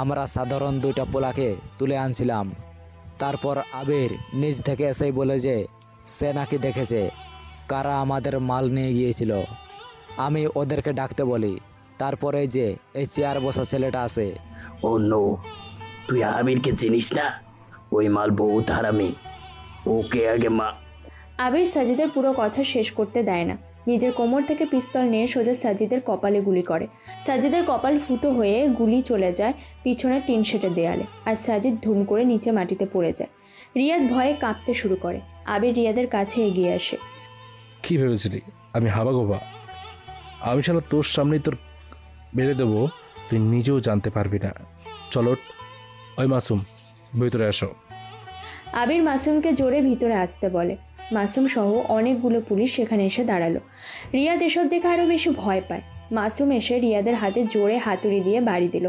আমরা সাধারণ 2টা পোলাকে তুলে আনছিলাম। তারপর আবির নিজ থেকে এসেই বলে যে সে নাকি দেখেছে কারা আমাদের মাল নিয়ে গিয়েছিল। আমি ওদেরকে ডাকতে বলি, তারপরে যে এই চেয়ার বসা ছেলেটা আছে। ও নো, তুই আবিরকে চিনিস না? ওই মাল বহুত হারামি। ওকে আগে আবির সাজিদের পুরো কথা শেষ করতে দেয় না। নিজের কোমর থেকে পিস্তল নিয়ে সোজা সাজিদের কপালে গুলি করে। সাজিদের কপাল ফুটো হয়ে গুলি চলে যায় পিছনের টিন শেটের দেয়ালে, আর সাজিদ ধুম করে নিচে মাটিতে পড়ে যায়। রিয়াদ ভয়ে কাঁপতে শুরু করে। আবির রিয়াদের কাছে এগিয়ে আসে। কি ভেবেছিলি আমি হাবাগোবা? আমি শালা তোর সামনেই তোর বেড়ে দেবো, তুই নিজেও জানতে পারবি না। চলো, ওই মাসুম ভিতরে আসো। আবির মাসুমকে জোরে ভিতরে আসতে বলে। মাসুম সহ অনেকগুলো পুলিশ সেখানে এসে দাঁড়ালো। রিয়াদ এসব দেখে আরও বেশি ভয় পায়। মাসুম এসে রিয়াদের হাতে জোরে হাতুড়ি দিয়ে বাড়ি দিল।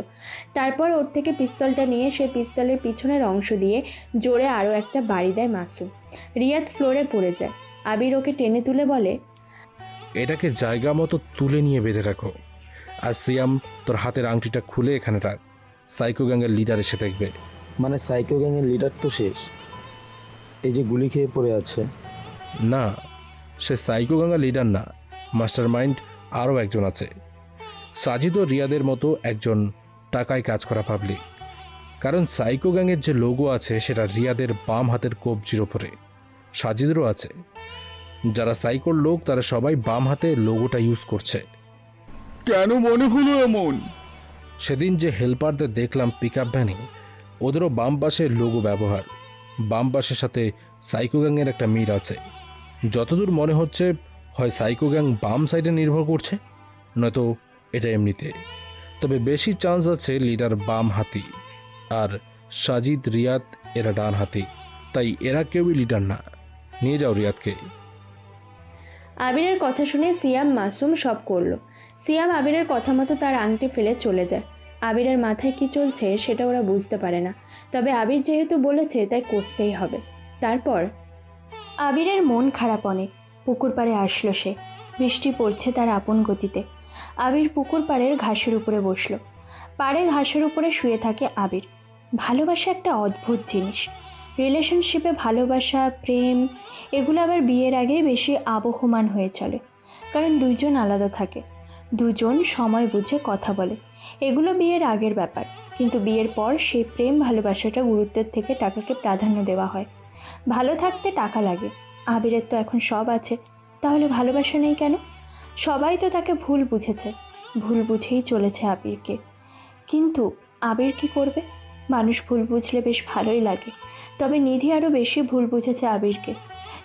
তারপর ওর থেকে পিস্তলটা নিয়ে সে পিস্তলের পিছনের অংশ দিয়ে জোরে আরও একটা বাড়ি দেয় মাসুম। রিয়াদ ফ্লোরে পড়ে যায়। আবির ওকে টেনে তুলে বলে, এটাকে জায়গা মতো তুলে নিয়ে বেঁধে রাখো। আর সিয়াম, তোর হাতের আংটিটা খুলে এখানে রাখ। সাইকো গ্যাংয়ের লিডার এসে দেখবে। মানে সাইকো গ্যাংয়ের লিডার তো শেষ, এই যে গুলি খেয়ে পড়ে আছে? না, সে সাইকো গ্যাংয়ের লিডার না, মাস্টার মাইন্ড আরও একজন আছে। সাজিদ ও রিয়াদের মতো একজন টাকায় কাজ করা পাবলিক। কারণ সাইকো গ্যাংয়ের যে লোগো আছে সেটা রিয়াদের বাম হাতের কবজির ওপরে। সাজিদেরও আছে। যারা সাইকোর লোক তারা সবাই বাম হাতে লোগোটা ইউজ করছে। কেন মনে হলো এমন? সেদিন যে হেল্পারদের দেখলাম পিক আপ ভ্যানে, ওদেরও বাম পাশের লোগো ব্যবহার। বাম পাশের সাথে সাইকো গ্যাংয়ের একটা মিল আছে। যতদূর মনে হচ্ছে হয় সাইকো গ্যাং বাম সাইডে নির্ভর করছে, নয়তো এটা এমনিতে। তবে বেশি চান্স আছে লিডার বাম হাতি আর সাজিদ রিয়াদ এরা ডান হাতি, তাই এরা কেউই লিডার না। নিয়ে যাও রিয়াদকে। আবিরের কথা শুনে সিয়াম মাসুম সব করলো। সিয়াম আবিরের কথা মতো তার আংটি ফেলে চলে যায়। আবিরের মাথায় কি চলছে সেটা ওরা বুঝতে পারে না, তবে আবির যেহেতু বলেছে তাই করতেই হবে। তারপর আবিরের মন খারাপ অনেক। পুকুর পাড়ে আসলো সে। বৃষ্টি পড়ছে তার আপন গতিতে। আবির পুকুর পাড়ের ঘাসের উপরে বসলো। পাড়ে ঘাসের উপরে শুয়ে থাকে আবির। ভালোবাসা একটা অদ্ভুত জিনিস। রিলেশনশিপে ভালোবাসা, প্রেম এগুলো আবার বিয়ের আগে বেশি আবহমান হয়ে চলে, কারণ দুইজন আলাদা থাকে, দুজন সময় বুঝে কথা বলে। এগুলো বিয়ের আগের ব্যাপার, কিন্তু বিয়ের পর সেই প্রেম ভালোবাসাটা গুরুত্বের থেকে টাকাকে প্রাধান্য দেওয়া হয়। ভালো থাকতে টাকা লাগে। আবিরের তো এখন সব আছে, তাহলে ভালোবাসা নেই কেন? সবাই তো তাকে ভুল বুঝেছে, ভুল বুঝেই চলেছে আবিরকে। কিন্তু আবির কি করবে? মানুষ ভুল বুঝলে বেশ ভালোই লাগে, তবে নিধি আরও বেশি ভুল বুঝেছে আবিরকে।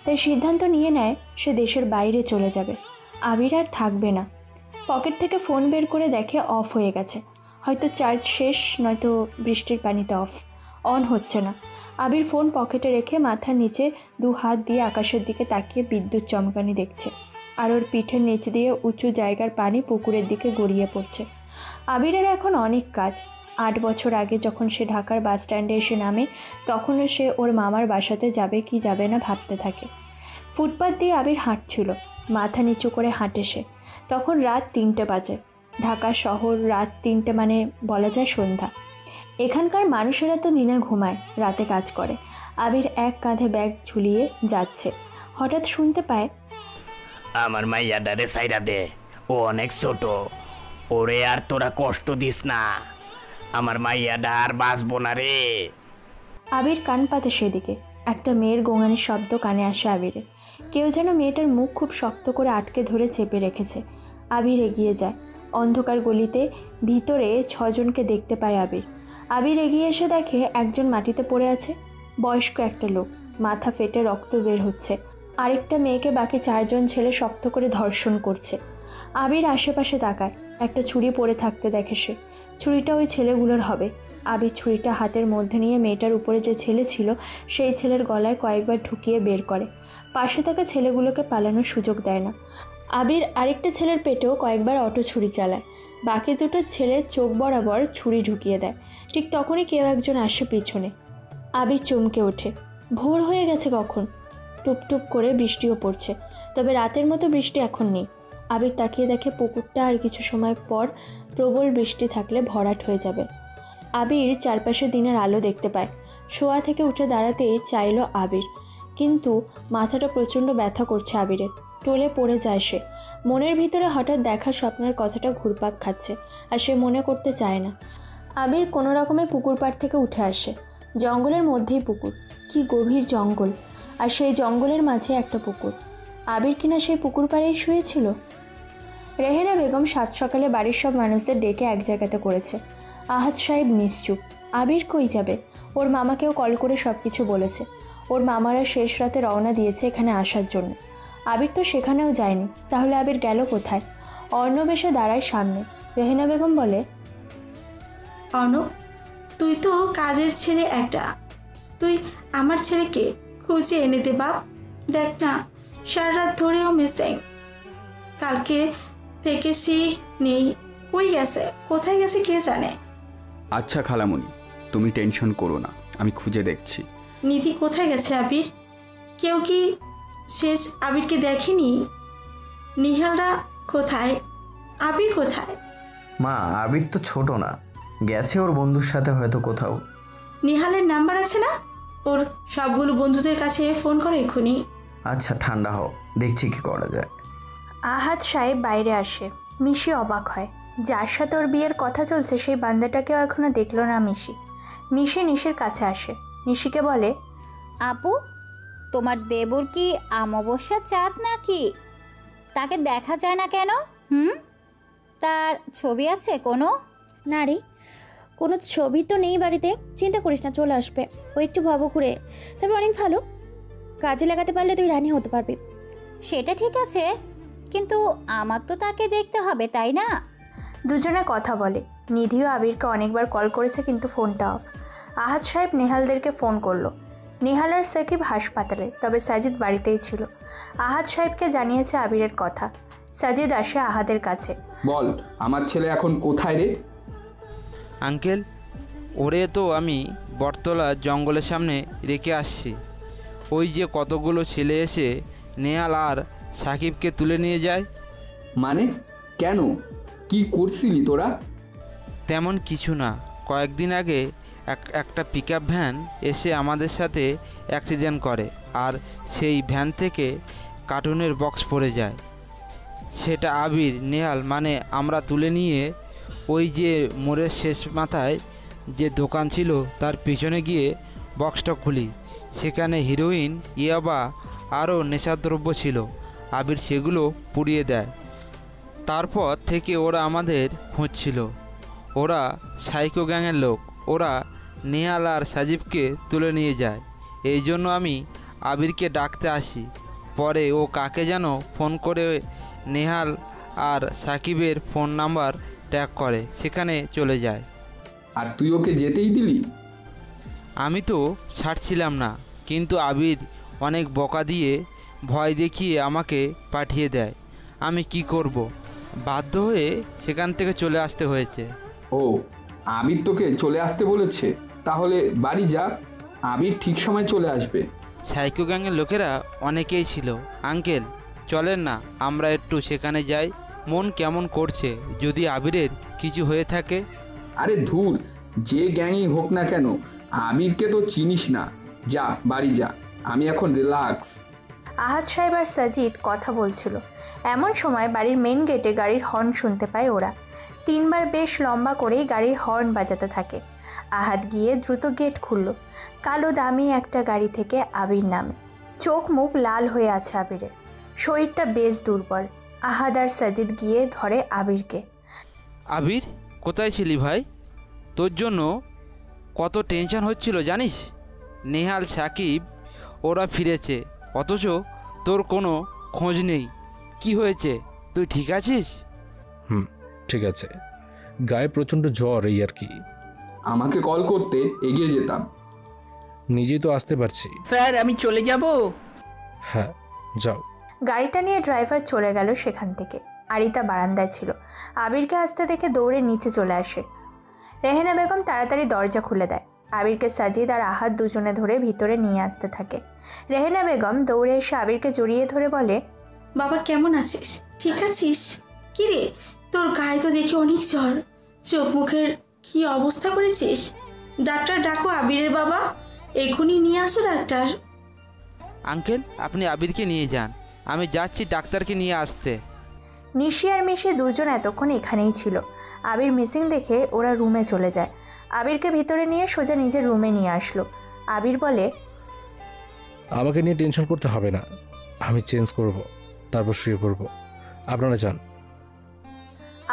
তাই সিদ্ধান্ত নিয়ে নেয় সে দেশের বাইরে চলে যাবে। আবির আর থাকবে না। পকেট থেকে ফোন বের করে দেখে অফ হয়ে গেছে, হয়তো চার্জ শেষ, নয়তো বৃষ্টির পানিতে অফ, অন হচ্ছে না। আবির ফোন পকেটে রেখে মাথার নিচে 2 হাত দিয়ে আকাশের দিকে তাকিয়ে বিদ্যুৎ চমকানি দেখছে, আর ওর পিঠের নিচ দিয়ে উঁচু জায়গার পানি পুকুরের দিকে গড়িয়ে পড়ছে। আবিরের এখন অনেক কাজ। 8 বছর আগে যখন সে ঢাকার বাস স্ট্যান্ডে এসে নামে, তখনও সে ওর মামার বাসাতে যাবে কি যাবে না ভাবতে থাকে। ফুটপাত দিয়ে আবির হাঁটছিল, মাথা নিচু করে হাঁটে সে। তখন রাত 3টে বাজে। ঢাকা শহর রাত 3টে মানে বলা যায় সন্ধ্যা। এখানকার মানুষেরা তো দিনে ঘুমায়, রাতে কাজ করে। আবির এক কাঁধে ব্যাগ ঝুলিয়ে যাচ্ছে। হঠাৎ শুনতে পায়, আমার মাইয়াডারে সাইরা দে, ও অনেক ছোট, ওরে আর তোরা কষ্ট দিস না, আমার মাইয়াডা আর বাঁচবো না রে। আবির কান পাতে সেদিকে। একটা মেয়ের গোঙানির শব্দ কানে আসে আবিরের। কেউ যেন মেয়েটার মুখ খুব শক্ত করে আটকে ধরে চেপে রেখেছে। আবির এগিয়ে যায়। অন্ধকার গলিতে ভিতরে 6 জনকে দেখতে পায় আবির। আবির এগিয়ে এসে দেখে একজন মাটিতে পড়ে আছে, বয়স্ক একটা লোক, মাথা ফেটে রক্ত বের হচ্ছে। আরেকটা মেয়েকে বাকি 4 জন ছেলে শক্ত করে ধর্ষণ করছে। আবির আশেপাশে তাকায়, একটা ছুরি পড়ে থাকতে দেখে সে। ছুরিটা ওই ছেলেগুলোর হবে। আবির ছুরিটা হাতের মধ্যে নিয়ে মেয়েটার উপরে যে ছেলে ছিল সেই ছেলের গলায় কয়েকবার ঢুকিয়ে বের করে। পাশে থাকা ছেলেগুলোকে পালানোর সুযোগ দেয় না। আবির আরেকটা ছেলের পেটেও কয়েকবার অটো ছুরি চালায়। বাকি 2টো ছেলে চোখ বরাবর ছুরি ঢুকিয়ে দেয়। ঠিক তখনই কেউ একজন আসে পিছনে। আবির চমকে ওঠে। ভোর হয়ে গেছে কখন। টুপটুপ করে বৃষ্টিও পড়ছে, তবে রাতের মতো বৃষ্টি এখন নেই। আবির তাকিয়ে দেখে পুকুরটা আর কিছু সময় পর প্রবল বৃষ্টি থাকলে ভরাট হয়ে যাবে। আবির চারপাশে দিনের আলো দেখতে পায়। শোয়া থেকে উঠে দাঁড়াতে চাইল আবির, কিন্তু মাথাটা প্রচণ্ড ব্যথা করছে আবিরের। টলে পড়ে যায় সে। মনের ভিতরে হঠাৎ দেখা স্বপ্নের কথাটা ঘুরপাক খাচ্ছে, আর সে মনে করতে চায় না। আবির কোনো রকমে পুকুর পাড় থেকে উঠে আসে। জঙ্গলের মধ্যেই পুকুর, কি গভীর জঙ্গল, আর সেই জঙ্গলের মাঝে একটা পুকুর। আবির কিনা সেই পুকুর পাড়েই শুয়েছিল। রেহেনা বেগম 7 সকালে বাড়ির সব মানুষদের ডেকে এক জায়গাতে করেছে। আহাদ সাহেব নিশ্চুপ। আবির কই যাবে? ওর মামাকেও কল করে সব কিছু বলেছে। ওর মামারা শেষ রাতে রওনা দিয়েছে এখানে আসার জন্য। আবির তো সেখানেও যায়নি, তাহলে আবির গেল কোথায়? অর্ণব এসে দাঁড়ায় সামনে। রেহেনা বেগম বলে, অর্ণব, তুই তো কাজের ছেলে একটা, তুই আমার ছেলেকে খুঁজে এনে দে বাপ। দেখ না, সারা রাত ধরেও মিসিং। কালকে থেকে সে নেই, কই গেছে, কোথায় গেছে কে জানে। আচ্ছা খালামণি, তুমি টেনশন করো না, আমি খুঁজে দেখছি। নিধি কোথায় গেছে আবির? কেউ কি শেষ আবিরকে দেখেনি? নিহালরা কোথায়? আবির কোথায়? মা, আবির তো ছোট না, গেছে ওর বন্ধুর সাথে হয়তো কোথাও। নিহালের নাম্বার আছে না? ওর সবগুলো বন্ধুদের কাছে ফোন করে এক্ষুনি। আচ্ছা, ঠান্ডা হও, দেখছি কি করা যায়। আহাদ সাহেব বাইরে আসে। মিশি অবাক হয়। যার সাথে ওর বিয়ের কথা চলছে সেই বান্দাটাকেও এখনো দেখলো না মিশি। মিশি নিশির কাছে আসে। নিশিকে বলে, আপু, তোমার দেবর কি অমাবস্যার চাঁদ নাকি? তাকে দেখা যায় না কেন? তার ছবি আছে কোনো? না রে, কোনো ছবি তো নেই বাড়িতে। চিন্তা করিস না, চলে আসবে। ও একটু ভবঘুরে, তবে অনেক ভালো। কাজে লাগাতে পারলে তুই রানী হতে পারবি। সেটা ঠিক আছে, কিন্তু আমার তো তাকে দেখতে হবে, তাই না? দুজনে কথা বলে। নিধিও আবিরকে অনেকবার কল করেছে কিন্তু ফোনটা অফ। আহাদ সাহেব নেহালদেরকে ফোন করলো। নেহাল আর সাকিব হাসপাতালে, তবে সাজিদ বাড়িতেই ছিল। আহাদ সাহেবকে জানিয়েছে আবিরের কথা। সাজিদ আসে আহাদের কাছে। বল, আমার ছেলে এখন কোথায় রে? আঙ্কেল, ওরে তো আমি বটতলা জঙ্গলের সামনে রেখে আসছি। ওই যে কতগুলো ছেলে এসে নেহাল আর সাকিবকে তুলে নিয়ে যায়। মানে কেন, কি করছিলি তোরা? তেমন কিছু না, কয়েকদিন আগে একটা পিকআপ ভ্যান এসে আমাদের সাথে অ্যাক্সিডেন্ট করে, আর সেই ভ্যান থেকে কার্টুনের বক্স পড়ে যায়। সেটা আবির, নেহাল মানে আমরা তুলে নিয়ে ওই যে মোড়ের শেষ মাথায় যে দোকান ছিল তার পিছনে গিয়ে বক্সটা খুলি। সেখানে হিরোইন, ইয়াবা আরও নেশাদ্রব্য ছিল। আবির সেগুলো পুড়িয়ে দেয়। তারপর থেকে ওরা আমাদের খুঁজছিল। ওরা সাইকো গ্যাংয়ের লোক। ওরা নেহাল আর সাজিবকে তুলে নিয়ে যায়। এই জন্য আমি আবিরকে ডাকতে আসি। পরে ও কাকে যেন ফোন করে নেহাল আর সাকিবের ফোন নাম্বার ট্র্যাক করে সেখানে চলে যায়। আর তুই ওকে যেতেই দিলি? আমি তো ছাড়ছিলাম না, কিন্তু আবির অনেক বকা দিয়ে ভয় দেখিয়ে আমাকে পাঠিয়ে দেয়। আমি কি করব, বাধ্য হয়ে সেখান থেকে চলে আসতে হয়েছে। ও, আবির তোকে চলে আসতে বলেছে? তাহলে বাড়ি যা, আবির ঠিক সময় চলে আসবে। সাইকো গ্যাংয়ের লোকেরা অনেকেই ছিল। আঙ্কেল, চলেন না আমরা একটু সেখানে যাই। মন কেমন করছে যদি আবিরের কিছু হয়ে থাকে। আরে ধুর, যে গ্যাংই হোক না কেন, আবিরকে তো চিনিস না। যা, বাড়ি যা, আমি এখন রিল্যাক্স। আহাদ সাহেব আর সাজিদ কথা বলছিল। এমন সময় বাড়ির মেন গেটে গাড়ির হর্ন শুনতে পায় ওরা। 3 বার বেশ লম্বা করেই গাড়ির হর্ন বাজাতে থাকে। আহাদ গিয়ে দ্রুত গেট খুলল। কালো দামি একটা গাড়ি থেকে আবির নামে। চোখ মুখ লাল হয়ে আছে আবিরের, শরীরটা বেশ দুর্বল। আহাদ আর সাজিদ গিয়ে ধরে আবিরকে। আবির, কোথায় ছিলি ভাই? তোর জন্য কত টেনশন হচ্ছিল জানিস? নেহাল, সাকিব ওরা ফিরেছে, অথচ তোর কোনো খোঁজ নেই। কি হয়েছে, তুই ঠিক আছিস? ঠিক আছে, গায়ে প্রচণ্ড জ্বর, এই আর কি। আমাকে কল করতে এগিয়ে যেতাম। নিজেই তো আসতে পারছি। স্যার, আমি চলে যাব? হ্যাঁ, যাও। গাড়িটা নিয়ে ড্রাইভার চলে গেল সেখান থেকে। আরিতা বারান্দায় ছিল। আবিরকে আসতে দেখে দৌড়ে নিচে চলে আসে। রেহেনা বেগম তাড়াতাড়ি দরজা খুলে দেয়। আবিরকে সাজিদ আর আহাদ দুজনে ধরে ভিতরে নিয়ে আসতে থাকে। রেহেনা বেগম দৌড়ে এসে আবিরকে জড়িয়ে ধরে বলে, বাবা কেমন আছিস? ঠিক আছিস? কি রে, তোর গায়ে তো দেখি অনেক জ্বর, চোখ মুখের কি অবস্থা করেছিস? ডাক্তার ডাকো আবিরের বাবা, এখনই নিয়ে আসো ডাক্তার। আঙ্কেল, আপনি আবিরকে নিয়ে যান, আমি যাচ্ছি ডাক্তারকে নিয়ে আসতে। নিশি আর মিশি দুজন এতক্ষণ এখানেই ছিল। আবির মিসিং দেখে ওরা রুমে চলে যায়। আবিরকে ভিতরে নিয়ে সোজা নিজের রুমে নিয়ে আসলো। আবির বলে, আমাকে নিয়ে টেনশন করতে হবে না, আমি চেঞ্জ করব, তারপর শুয়ে পড়ব, আপনারা যান।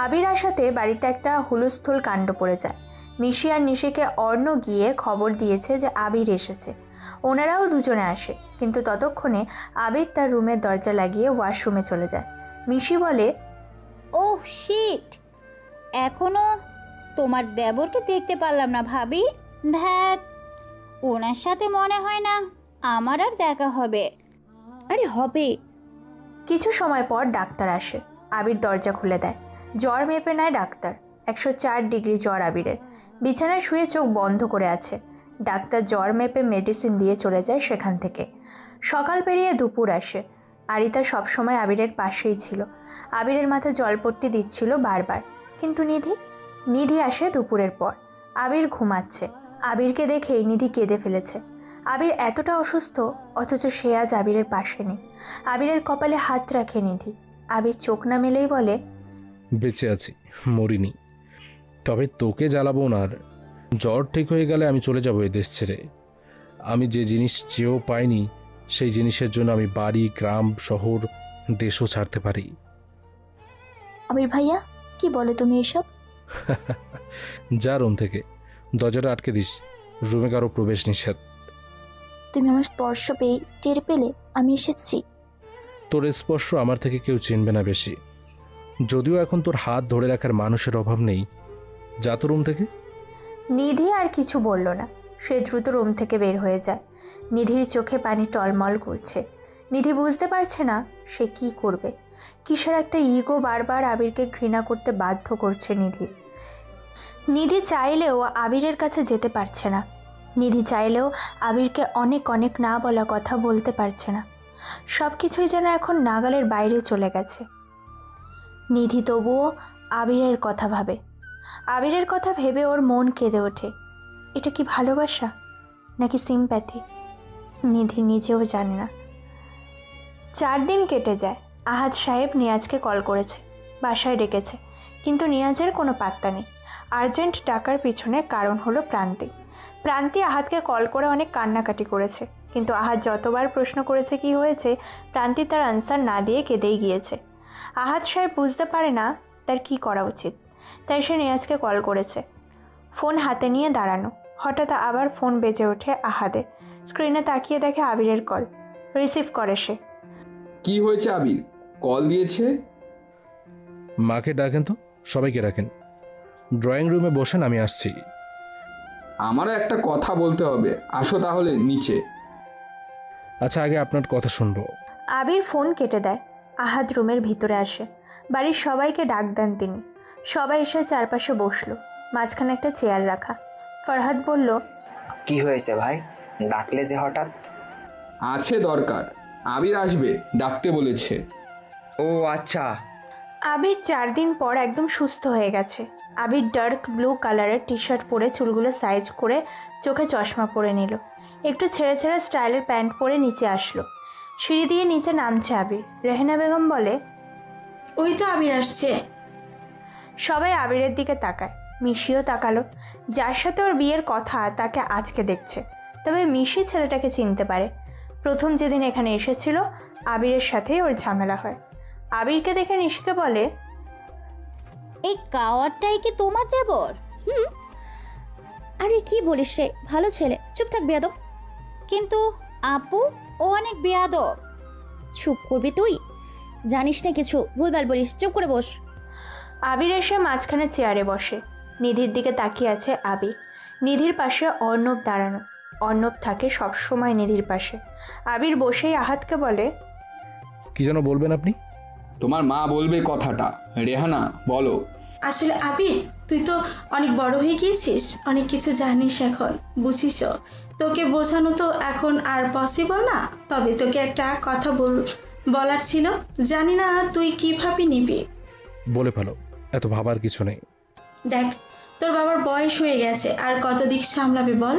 আবির আসাতে বাড়িতে একটা হুলস্থুল কাণ্ড পড়ে যায়। মিশি আর নিশিকে অর্ণ গিয়ে খবর দিয়েছে যে আবির এসেছে। ওনারাও দুজনে আসে, কিন্তু ততক্ষণে আবির তার রুমের দরজা লাগিয়ে ওয়াশরুমে চলে যায়। মিশি বলে, ওহ শিট, এখনো তোমার দেবরকে দেখতে পারলাম না ভাবি। ধ্যাত, ওনার সাথে মনে হয় না আমার আর দেখা হবে। আরে হবে। কিছু সময় পর ডাক্তার আসে। আবির দরজা খুলে দেয়। জ্বর মেপে নেয় ডাক্তার। 104 ডিগ্রি জ্বর আবিরের। বিছানায় শুয়ে চোখ বন্ধ করে আছে। ডাক্তার জ্বর মেপে মেডিসিন দিয়ে চলে যায় সেখান থেকে। সকাল পেরিয়ে দুপুর আসে। আরিতা সবসময় আবিরের পাশেই ছিল। আবিরের মাথায় জলপট্টি দিচ্ছিল বারবার। কিন্তু নিধি আসে দুপুরের পর। আবির ঘুমাচ্ছে। আবিরকে দেখেই নিধি কেঁদে ফেলেছে। আবির এতটা অসুস্থ, অথচ সে আজ আবিরের পাশে নেই। আবিরের কপালে হাত রাখে নিধি। আবির চোখ না মেলেই বলে, বেঁচে আছি, মরিনি। তবে তোকে জ্বালাবো না। আর জ্বর ঠিক হয়ে গেলে আমি চলে যাব এই দেশ ছেড়ে। আমি যে জিনিস চেয়েও পাইনি, সেই জিনিসের জন্য আমি বাড়ি, গ্রাম, শহর, দেশও ছাড়তে পারি। আবির ভাইয়া, কি বলে তুমি এসব? যা রুম থেকে, দরজাটা আটকে দিস, রুমে কারো প্রবেশ নিষেধ। তুমি আমার স্পর্শ পেয়ে টের পেলে আমি এসেছি? তোর স্পর্শ আমার থেকে কেউ চিনবে না বেশি। যদিও এখন তোর হাত ধরে রাখার মানুষের অভাব নেই। যা তো রুম থেকে। নিধি আর কিছু বলল না, সে দ্রুত রুম থেকে বের হয়ে যায়। নিধির চোখে পানি টলমল করছে। নিধি বুঝতে পারছে না সে কি করবে। কিসের একটা ইগো বারবার আবিরকে ঘৃণা করতে বাধ্য করছে নিধি। নিধি চাইলেও আবিরের কাছে যেতে পারছে না। নিধি চাইলেও আবিরকে অনেক অনেক না বলা কথা বলতে পারছে না। সব কিছুই যেন এখন নাগালের বাইরে চলে গেছে। নিধি তবুও আবিরের কথা ভাবে। আবিরের কথা ভেবে ওর মন কেঁদে ওঠে। এটা কি ভালোবাসা নাকি সিম্প্যাথি? নিধি নিজেও জানে না। 4 দিন কেটে যায়। আহাদ সাহেব নিয়াজকে কল করেছে, বাসায় ডেকেছে, কিন্তু নিয়াজের কোনো পাত্তা নেই। আর্জেন্ট ডাকার পিছনে কারণ হলো প্রান্তি। প্রান্তি আহাদকে কল করে অনেক কান্নাকাটি করেছে, কিন্তু আহাদ যতবার প্রশ্ন করেছে কি হয়েছে, প্রান্তি তার আনসার না দিয়ে কেঁদেই গিয়েছে। আহাদ সাহেব বুঝতে পারে না তার কি করা উচিত, তাই সে নিয়াজকে কল করেছে। ফোন হাতে নিয়ে দাঁড়ানো, হঠাৎ আবার ফোন বেজে ওঠে আহাদের। স্ক্রিনে তাকিয়ে দেখে আবিরের কল। রিসিভ করে সে। কি হয়েছে আবির? কল দিয়েছে? মাকে ডাকেন তো, সবাইকে ডাকেন। ড্রয়িং রুমে বসেন, আমি আসছি। আমারও একটা কথা বলতে হবে, আসো তাহলে নিচে। আচ্ছা, আগে আপনার কথা শুনবো। আবির ফোন কেটে দেয়। আহাদ রুমের ভিতরে আসে। বাড়ির সবাইকে ডাক দেন তিনি। সবাই এসে চারপাশে বসলো, মাঝখানে একটা চেয়ার রাখা। ফরহাদ বলল, কি হয়েছে ভাই, ডাকলে যে হঠাৎ? আছে দরকার, আবির আসবে, ডাকতে বলেছে। ও আচ্ছা। আবির 4 দিন পর একদম সুস্থ হয়ে গেছে। আবির ডার্ক ব্লু কালারের টি শার্ট পরে চুলগুলো সাইজ করে চোখে চশমা পরে নিল। একটু ছেঁড়া ছেঁড়া স্টাইলের প্যান্ট পরে নিচে আসলো। সিঁড়ি দিয়ে নিচে নামছে আবির। রেহেনা বেগম বলে, ওই তো আবির আসছে। সবাই আবিরের দিকে তাকায়। মিশিও তাকালো। যার সাথে ওর বিয়ের কথা তাকে আজকে দেখছে, তবে মিশি ছেলেটাকে চিনতে পারে। প্রথম যেদিন এখানে এসেছিল আবিরের সাথেই ওর ঝামেলা হয়। আবিরকে দেখে নিশিকে বলে, এই কাওয়ারটাই কি তোমার দেবর? আরে কি বলিস রে, ভালো ছেলে, চুপ থাক বেয়াদব। কিন্তু আপু, ও অনেক বেয়াদব। চুপ করবি তুই? জানিস না কিছু, ভুলভাল বলিস, চুপ করে বস। আবির এসে মাঝখানে চেয়ারে বসে। নিধির দিকে তাকিয়ে আছে আবির। নিধির পাশে অর্ণব দাঁড়ানো। অর্ণব থাকে সবসময় নিধির পাশে। আবির বসেই আহাদকে বলে, কি যেন বলবেন আপনি? তোমার মা বলবে কথাটা। রেহানা বলো। আসলে আবির, তুই তো অনেক বড় হয়ে গিয়েছিস, অনেক কিছু জানিস এখন, বুঝিসও। তোকে বোঝানো তো এখন আর পসিবল না, তবে তোকে একটা কথা বলার ছিল, জানি না তুই কিভাবে নিবি। বলে ফেলো, এত ভাবার কিছু নেই। দেখ, তোর বাবার বয়স হয়ে গেছে, আর কত দিক সামলাবে বল।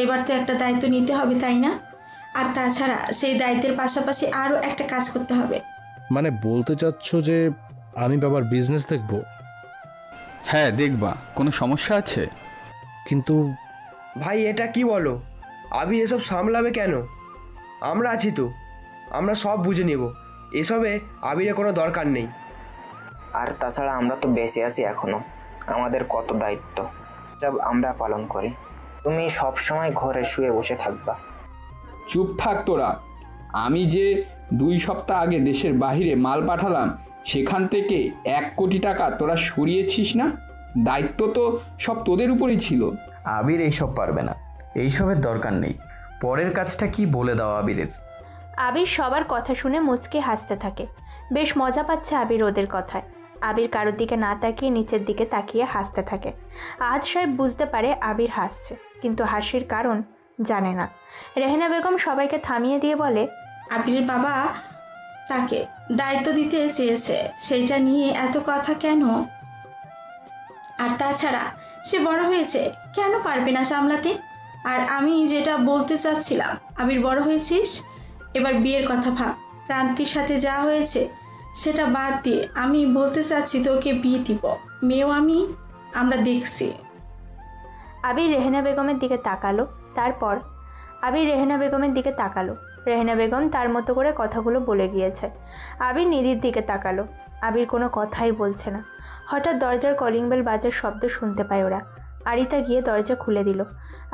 এবার তো একটা দায়িত্ব নিতে হবে, তাই না? আর তাছাড়া সেই দায়িত্বের পাশাপাশি আরও একটা কাজ করতে হবে। মানে বলতে চাচ্ছ যে আমি বাবার বিজনেস দেখব? হ্যাঁ দেখবা, কোনো সমস্যা আছে? কিন্তু ভাই এটা কি বলো, আবির এসব সামলাবে কেন? আমরা আছি তো, আমরা সব বুঝে নেব। এসবে আবিরের কোনো দরকার নেই। আর তাছাড়া আমরা তো বেঁচে আছি এখনো, আমাদের কত দায়িত্ব সব আমরা পালন করি। তুমি সব সময় ঘরে শুয়ে বসে থাকবা। চুপ থাক তোরা। আমি যে 2 সপ্তাহ আগে দেশের বাইরে মাল পাঠালাম, সেখান থেকে 1 কোটি টাকা তোরা সরিয়েছিস না? দায়িত্ব তো সব তোদের উপরেই ছিল। আবির এইসব পারবে না, এইসবের দরকার নেই। পরের কাজটা কি বলে দাও আবিরের। আবির সবার কথা শুনে মুচকে হাসতে থাকে। বেশ মজা পাচ্ছে আবির ওদের কথায়। আবির কারোর দিকে না তাকিয়ে নিচের দিকে তাকিয়ে হাসতে থাকে। আহাদ সাহেব বুঝতে পারে আবির হাসছে, কিন্তু হাসির কারণ জানে না। রেহেনা বেগম সবাইকে থামিয়ে দিয়ে বলে, আবিরের বাবা তাকে দায়িত্ব দিতে চেয়েছে, সেইটা নিয়ে এত কথা কেন? আর তাছাড়া সে বড় হয়েছে, কেন পারবে না সামলাতে? আর আমি যেটা বলতে চাচ্ছিলাম, আবির বড় হয়েছিস, এবার বিয়ের কথা ভাব। প্রান্তির সাথে যা হয়েছে সেটা বাদ দিয়ে আমি বলতে চাচ্ছি তোকে বিয়ে দিব। মেয়েও আমরা দেখছি। আবির রেহেনা বেগমের দিকে তাকালো। তারপর আবির রেহেনা বেগমের দিকে তাকালো। রেহেনা বেগম তার মতো করে কথাগুলো বলে গিয়েছে। আবির নিধির দিকে তাকালো। আবির কোনো কথাই বলছে না। হঠাৎ দরজার কলিং বেল বাজার শব্দ শুনতে পায় ওরা। আরিতা গিয়ে দরজা খুলে দিল।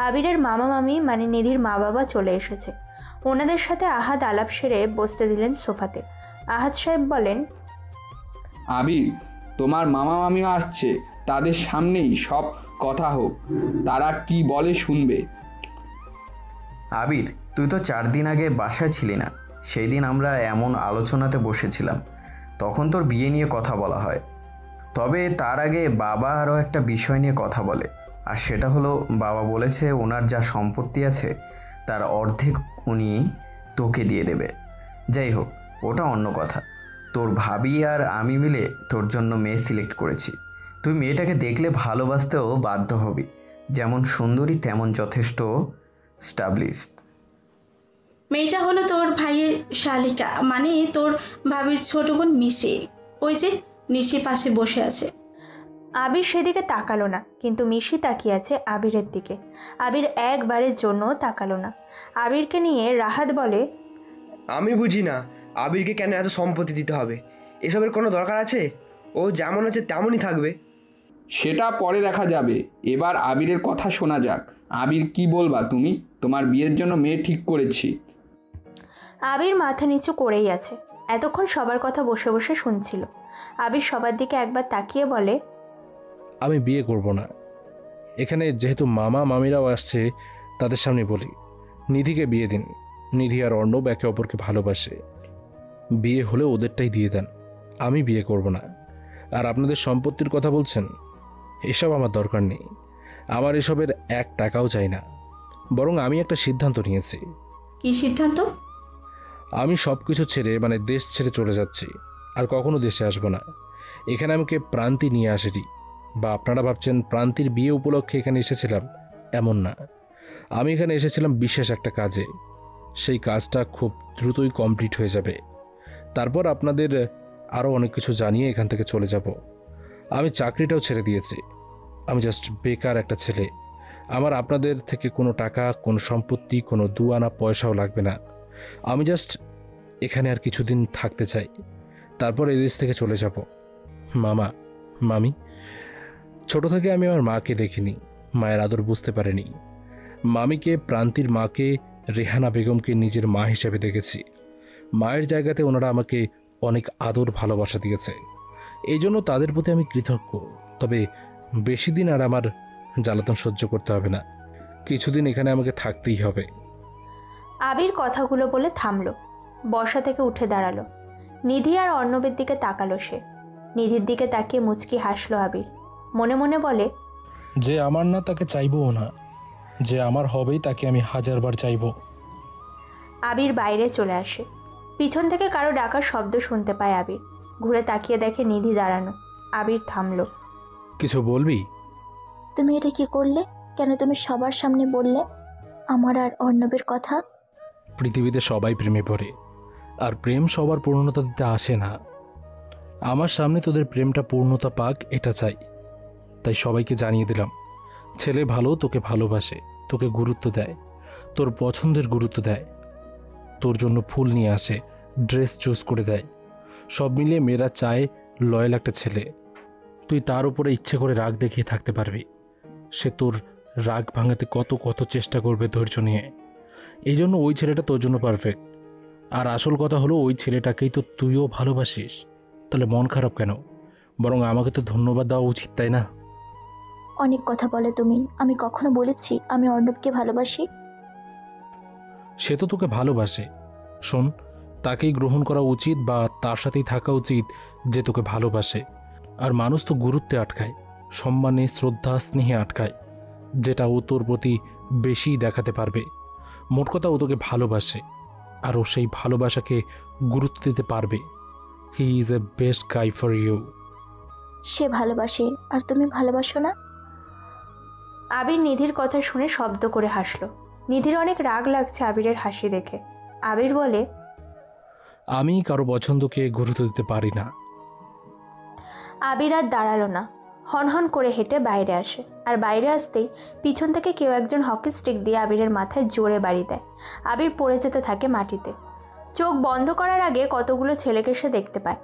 আবিরের মামা মামি মানে নিধির মা বাবা চলে এসেছে। ওনাদের সাথে আহাদ আলাপ সেরে বসতে দিলেন সোফাতে। আহাদ সাহেব বলেন, আবির, তোমার মামা মামিও আসছে, তাদের সামনেই সব কথা হোক, তারা কি বলে শুনবে। আবির, তুই তো 4 দিন আগে বাসায় ছিলি না। সেই দিন আমরা এমন আলোচনাতে বসেছিলাম, তখন তোর বিয়ে নিয়ে কথা বলা হয়। তবে তার আগে বাবা আরও একটা বিষয় নিয়ে কথা বলে, আর সেটা হলো বাবা বলেছে ওনার যা সম্পত্তি আছে তার অর্ধেক উনি তোকে দিয়ে দেবে। যাই হোক, ওটা অন্য কথা। তোর ভাবি আর আমি মিলে তোর জন্য মেয়ে সিলেক্ট করেছি। তুই মেয়েটাকে দেখলে ভালোবাসতেও বাধ্য হবি। যেমন সুন্দরী তেমন যথেষ্ট স্টাবলিশড। মেয়েটা হলো তোর ভাইয়ের শালিকা, মানে তোর ভাবির ছোট বোন মিশি। ওই যে নিশির পাশে বসে আছে। আবির সেদিকে তাকালো না, কিন্তু মিশি তাকিয়ে আছে আবিরের দিকে। আবির একবারের জন্য তাকালো না। আবিরকে নিয়ে রাহাত বলে, আমি বুঝি না আবিরকে কেন এত সম্পত্তি দিতে হবে। এসবের কোনো দরকার আছে? ও যেমন আছে তেমনই থাকবে। সেটা পরে দেখা যাবে, এবার আবিরের কথা শোনা যাক। আবির, কি বলবা তুমি? তোমার বিয়ের জন্য মেয়ে ঠিক করেছি। আবির মাথা নিচু করেই আছে। এতক্ষণ সবার কথা বসে বসে শুনছিল। আবির সবার দিকে একবার তাকিয়ে বলে, আমি বিয়ে করব না। এখানে যেহেতু মামা মামিরাও আসছে, তাদের সামনে বলি, নিধিকে বিয়ে দিন। নিধি আর অর্ণব একে অপরকে ভালোবাসে। বিয়ে হলে ওদেরটাই দিয়ে দেন, আমি বিয়ে করব না। আর আপনাদের সম্পত্তির কথা বলছেন, এসব আমার দরকার নেই। আমার এসবের 1 টাকাও চাই না। বরং আমি একটা সিদ্ধান্ত নিয়েছি। কি সিদ্ধান্ত? আমি সব কিছু ছেড়ে, মানে দেশ ছেড়ে চলে যাচ্ছি। আর কখনো দেশে আসবো না। এখানে আমাকে প্রান্তি নিয়ে আসেনি, বা আপনারা ভাবছেন প্রান্তির বিয়ে উপলক্ষে এখানে এসেছিলাম, এমন না। আমি এখানে এসেছিলাম বিশেষ একটা কাজে। সেই কাজটা খুব দ্রুতই কমপ্লিট হয়ে যাবে। তারপর আপনাদের আরও অনেক কিছু জানিয়ে এখান থেকে চলে যাব। আমি চাকরিটাও ছেড়ে দিয়েছি। আমি জাস্ট বেকার একটা ছেলে। আমার আপনাদের থেকে কোনো টাকা, কোনো সম্পত্তি, কোনো 2 আনা পয়সাও লাগবে না। আমি জাস্ট এখানে আর কিছুদিন থাকতে চাই, তারপর এই দেশ থেকে চলে যাব। মামা, মামি, ছোট থেকে আমি আমার মাকে দেখিনি, মায়ের আদর বুঝতে পারিনি। মামিকে, প্রান্তির মাকে, রেহানা বেগমকে নিজের মা হিসেবে দেখেছি। মায়ের জায়গাতে ওনারা আমাকে অনেক আদর ভালোবাসা দিয়েছে। এই জন্য তাদের প্রতি আমি কৃতজ্ঞ। তবে বেশি দিন আর আমার জ্বালাতন সহ্য করতে হবে না। কিছুদিন এখানে আমাকে থাকতেই হবে। আবির কথাগুলো বলে থামলো। বসা থেকে উঠে দাঁড়ালো। নিধি আর অর্ণবের দিকে তাকালো সে। নিধির দিকে তাকিয়ে মুচকি হাসলো আবির। মনে মনে বলে, যে আমার না তাকে চাইবও না, যে আমার হবেই তাকে আমি 1000বার চাইব। আবির বাইরে চলে আসে। পিছন থেকে কারো ডাকার শব্দ শুনতে পায় আবির। ঘুরে তাকিয়ে দেখে নিধি দাঁড়ানো। আবির থামলো। কিছু বলবি? তুমি এটা কি করলে? কেন তুমি সবার সামনে বললে আমার আর অর্ণবের কথা? পৃথিবীতে সবাই প্রেমে পড়ে, আর প্রেম সবার পূর্ণতা দিতে আসে না। আমার সামনে তোদের প্রেমটা পূর্ণতা পাক, এটা চাই। তাই সবাইকে জানিয়ে দিলাম, ছেলে ভালো, তোকে ভালোবাসে, তোকে গুরুত্ব দেয়, তোর পছন্দের গুরুত্ব দেয়, তোর জন্য ফুল নিয়ে আসে, ড্রেস চুজ করে দেয়। সব মিলিয়ে মেয়েরা চায় লয়াল একটা ছেলে। তুই তার উপরে ইচ্ছে করে রাগ দেখিয়ে থাকতে পারবি। সে তোর রাগ ভাঙাতে কত কত চেষ্টা করবে ধৈর্য নিয়ে। এই জন্য ওই ছেলেটা তোর জন্য পারফেক্ট। আর আসল কথা হলো, ওই ছেলেটাকেই তো তুইও ভালোবাসিস। তাহলে মন খারাপ কেন? বরং আমাকে তো ধন্যবাদ দেওয়া উচিত, তাই না? অনেক কথা বলে তুমি। আমি কখনো বলেছি আমি অর্ণবকে ভালোবাসি? সে তো তোকে ভালোবাসে। শোন, তাকেই গ্রহণ করা উচিত, বা তার সাথেই থাকা উচিত যে তোকে ভালোবাসে। আর মানুষ তো গুরুত্বে আটকায়, সম্মানে, শ্রদ্ধা, স্নেহে আটকায়, যেটা ও তোর প্রতি বেশি দেখাতে পারবে। মোট কথা, ও তোকে ভালোবাসে, আর ও সেই ভালোবাসাকে গুরুত্ব দিতে পারবে। He is a best guy for you. সে ভালোবাসে, আর তুমি ভালোবাসো না? আবির নিধির কথা শুনে শব্দ করে হাসলো। নিধির অনেক রাগ লাগছে আবিরের হাসি দেখে। আবির বলে, আমি কারো পছন্দকে গুরুত্ব দিতে পারি না। আবির আর দাঁড়ালো না। হনহন করে হেঁটে বাইরে আসে। আর বাইরে আসতেই পিছন থেকে কেউ একজন হকি স্টিক দিয়ে আবিরের মাথায় জোরে বাড়ি দেয়। আবির পড়ে যেতে থাকে মাটিতে। চোখ বন্ধ করার আগে কতগুলো ছেলেকে সে দেখতে পায়।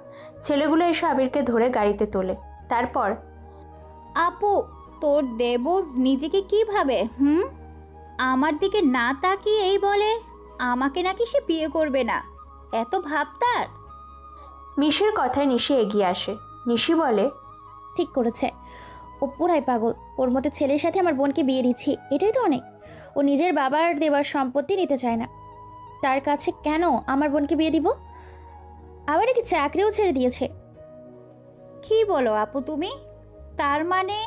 ছেলেগুলো এসে আবিরকে ধরে গাড়িতে তোলে। তারপর, আপু তোর দেবর নিজেকে কি ভাবে? আমার দিকে না তাকিয়েই বলে আমাকে নাকি সে বিয়ে করবে না। এত ভাব তার? মিশির কথায় নিশি এগিয়ে আসে। নিশি বলে, ঠিক করেছে, ও পুরাই পাগল। ওর মতো ছেলের সাথে আমার বোনকে বিয়ে দিচ্ছি, এটাই তো অনেক। ও নিজের বাবার দেওয়ার সম্পত্তি নিতে চায় না, তার কাছে কেন আমার বোনকে বিয়ে দিব? আবার নাকি চাকরিও ছেড়ে দিয়েছে। কি বলো আপু তুমি? তার মানে